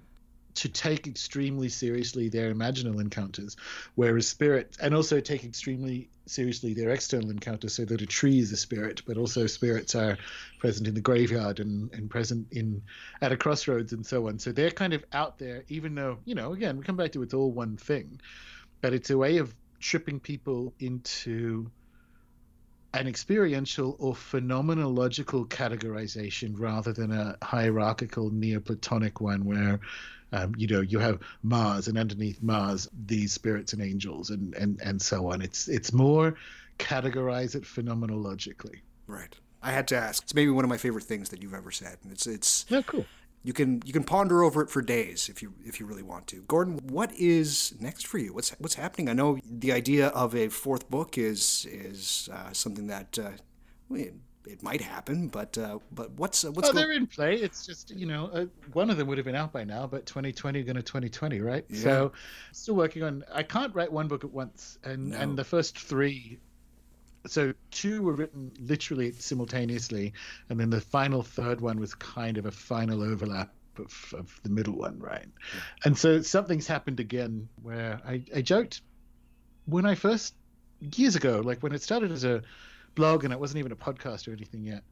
take extremely seriously their imaginal encounters, whereas spirits, and also take extremely seriously their external encounters, so that a tree is a spirit, but also spirits are present in the graveyard and present at a crossroads and so on. So they're kind of out there, even though, again, we come back to it's all one thing, but it's a way of tripping people into an experiential or phenomenological categorization rather than a hierarchical Neoplatonic one where you have Mars, and underneath Mars, these spirits and angels and so on. It's more categorize it phenomenologically. Right. I had to ask. It's maybe one of my favorite things that you've ever said. It's cool. You can ponder over it for days if you really want to. Gordon, what is next for you? What's happening? I know the idea of a fourth book is something that it might happen, but what's they're in play. It's just one of them would have been out by now, but 2020 going to 2020, right? Yeah. So still working on. I can't write one book at once, and the first three. So two were written literally simultaneously, and then the final third one was kind of a final overlap of the middle one, right? Yeah. And so something's happened again where I joked when I first years ago, like when it started as a blog and it wasn't even a podcast or anything yet.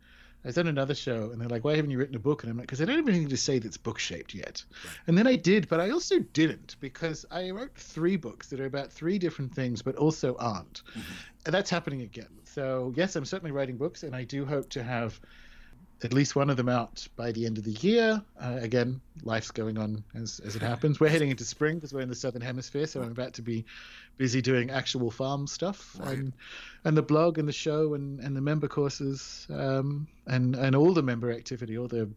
I was on another show and they're like, why haven't you written a book? And I'm like, because I don't have anything to say that's book shaped yet. Right. And then I did, but I also didn't, because I wrote 3 books that are about 3 different things, but also aren't. And that's happening again. So yes, I'm certainly writing books, and I do hope to have at least one of them out by the end of the year. Again, life's going on as it happens. We're heading into spring because we're in the Southern Hemisphere, so I'm about to be busy doing actual farm stuff, and the blog and the show and the member courses, and all the member activity, all the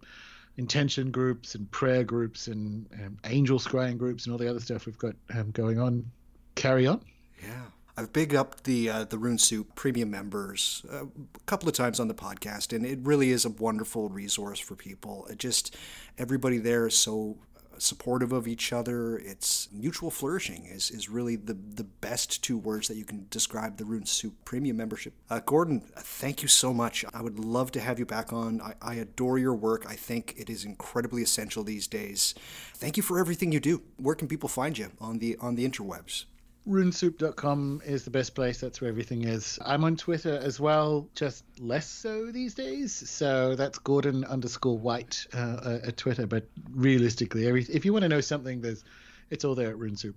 intention groups and prayer groups and angel scrying groups and all the other stuff we've got going on. Carry on. Yeah. I've bigged up the Rune Soup premium members a couple of times on the podcast, and it really is a wonderful resource for people. Everybody there is so supportive of each other. It's mutual flourishing is really the best 2 words that you can describe the Rune Soup premium membership. Gordon, thank you so much. I would love to have you back on. I adore your work. I think it is incredibly essential these days. Thank you for everything you do. Where can people find you on the interwebs? Runesoup.com is the best place. That's where everything is. I'm on Twitter as well, just less so these days. So that's Gordon_White at Twitter. But realistically, if you want to know something, it's all there at Runesoup.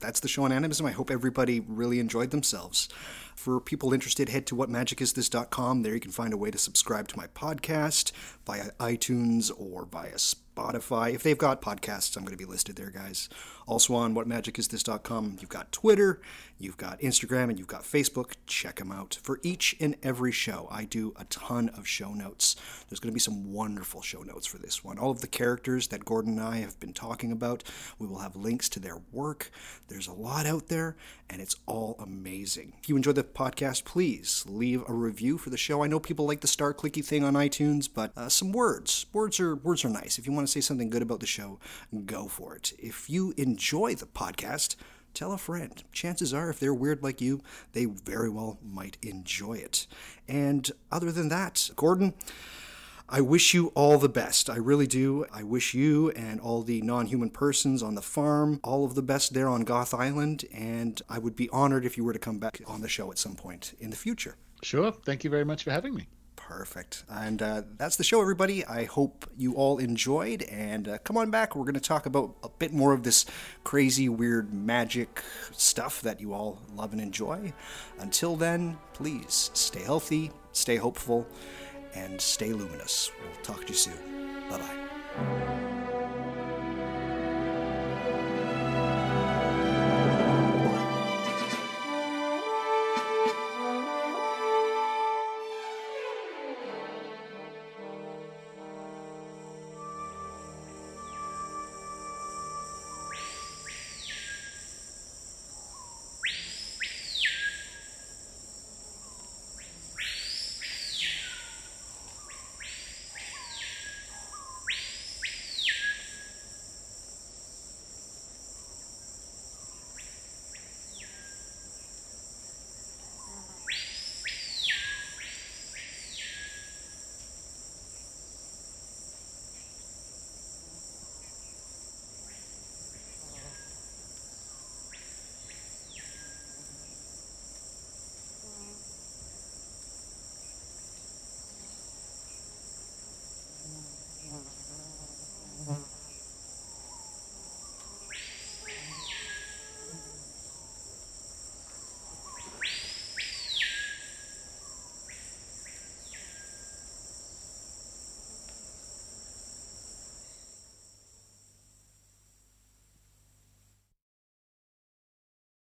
That's the show on animism. I hope everybody really enjoyed themselves. For people interested, head to whatmagicisthis.com. There you can find a way to subscribe to my podcast via iTunes or via Spotify. If they've got podcasts, I'm going to be listed there, guys. Also on whatmagicisthis.com, you've got Twitter, you've got Instagram, and you've got Facebook. Check them out. For each and every show, I do a ton of show notes. There's going to be some wonderful show notes for this one. All of the characters that Gordon and I have been talking about, we will have links to their work. There's a lot out there, and it's all amazing. If you enjoy the podcast, please leave a review for the show. I know people like the star clicky thing on iTunes, but some words. Words are nice. If you want to say something good about the show, go for it. If you enjoy the podcast, tell a friend. Chances are, if they're weird like you, they very well might enjoy it. And other than that, Gordon, I wish you all the best. I really do. I wish you and all the non-human persons on the farm all of the best there on Goth Island, and I would be honored if you were to come back on the show at some point in the future. Sure. Thank you very much for having me. Perfect. And that's the show, everybody. I hope you all enjoyed, and come on back. We're going to talk about a bit more of this crazy, weird magic stuff that you all love and enjoy. Until then, please stay healthy, stay hopeful, and stay luminous. We'll talk to you soon. Bye-bye.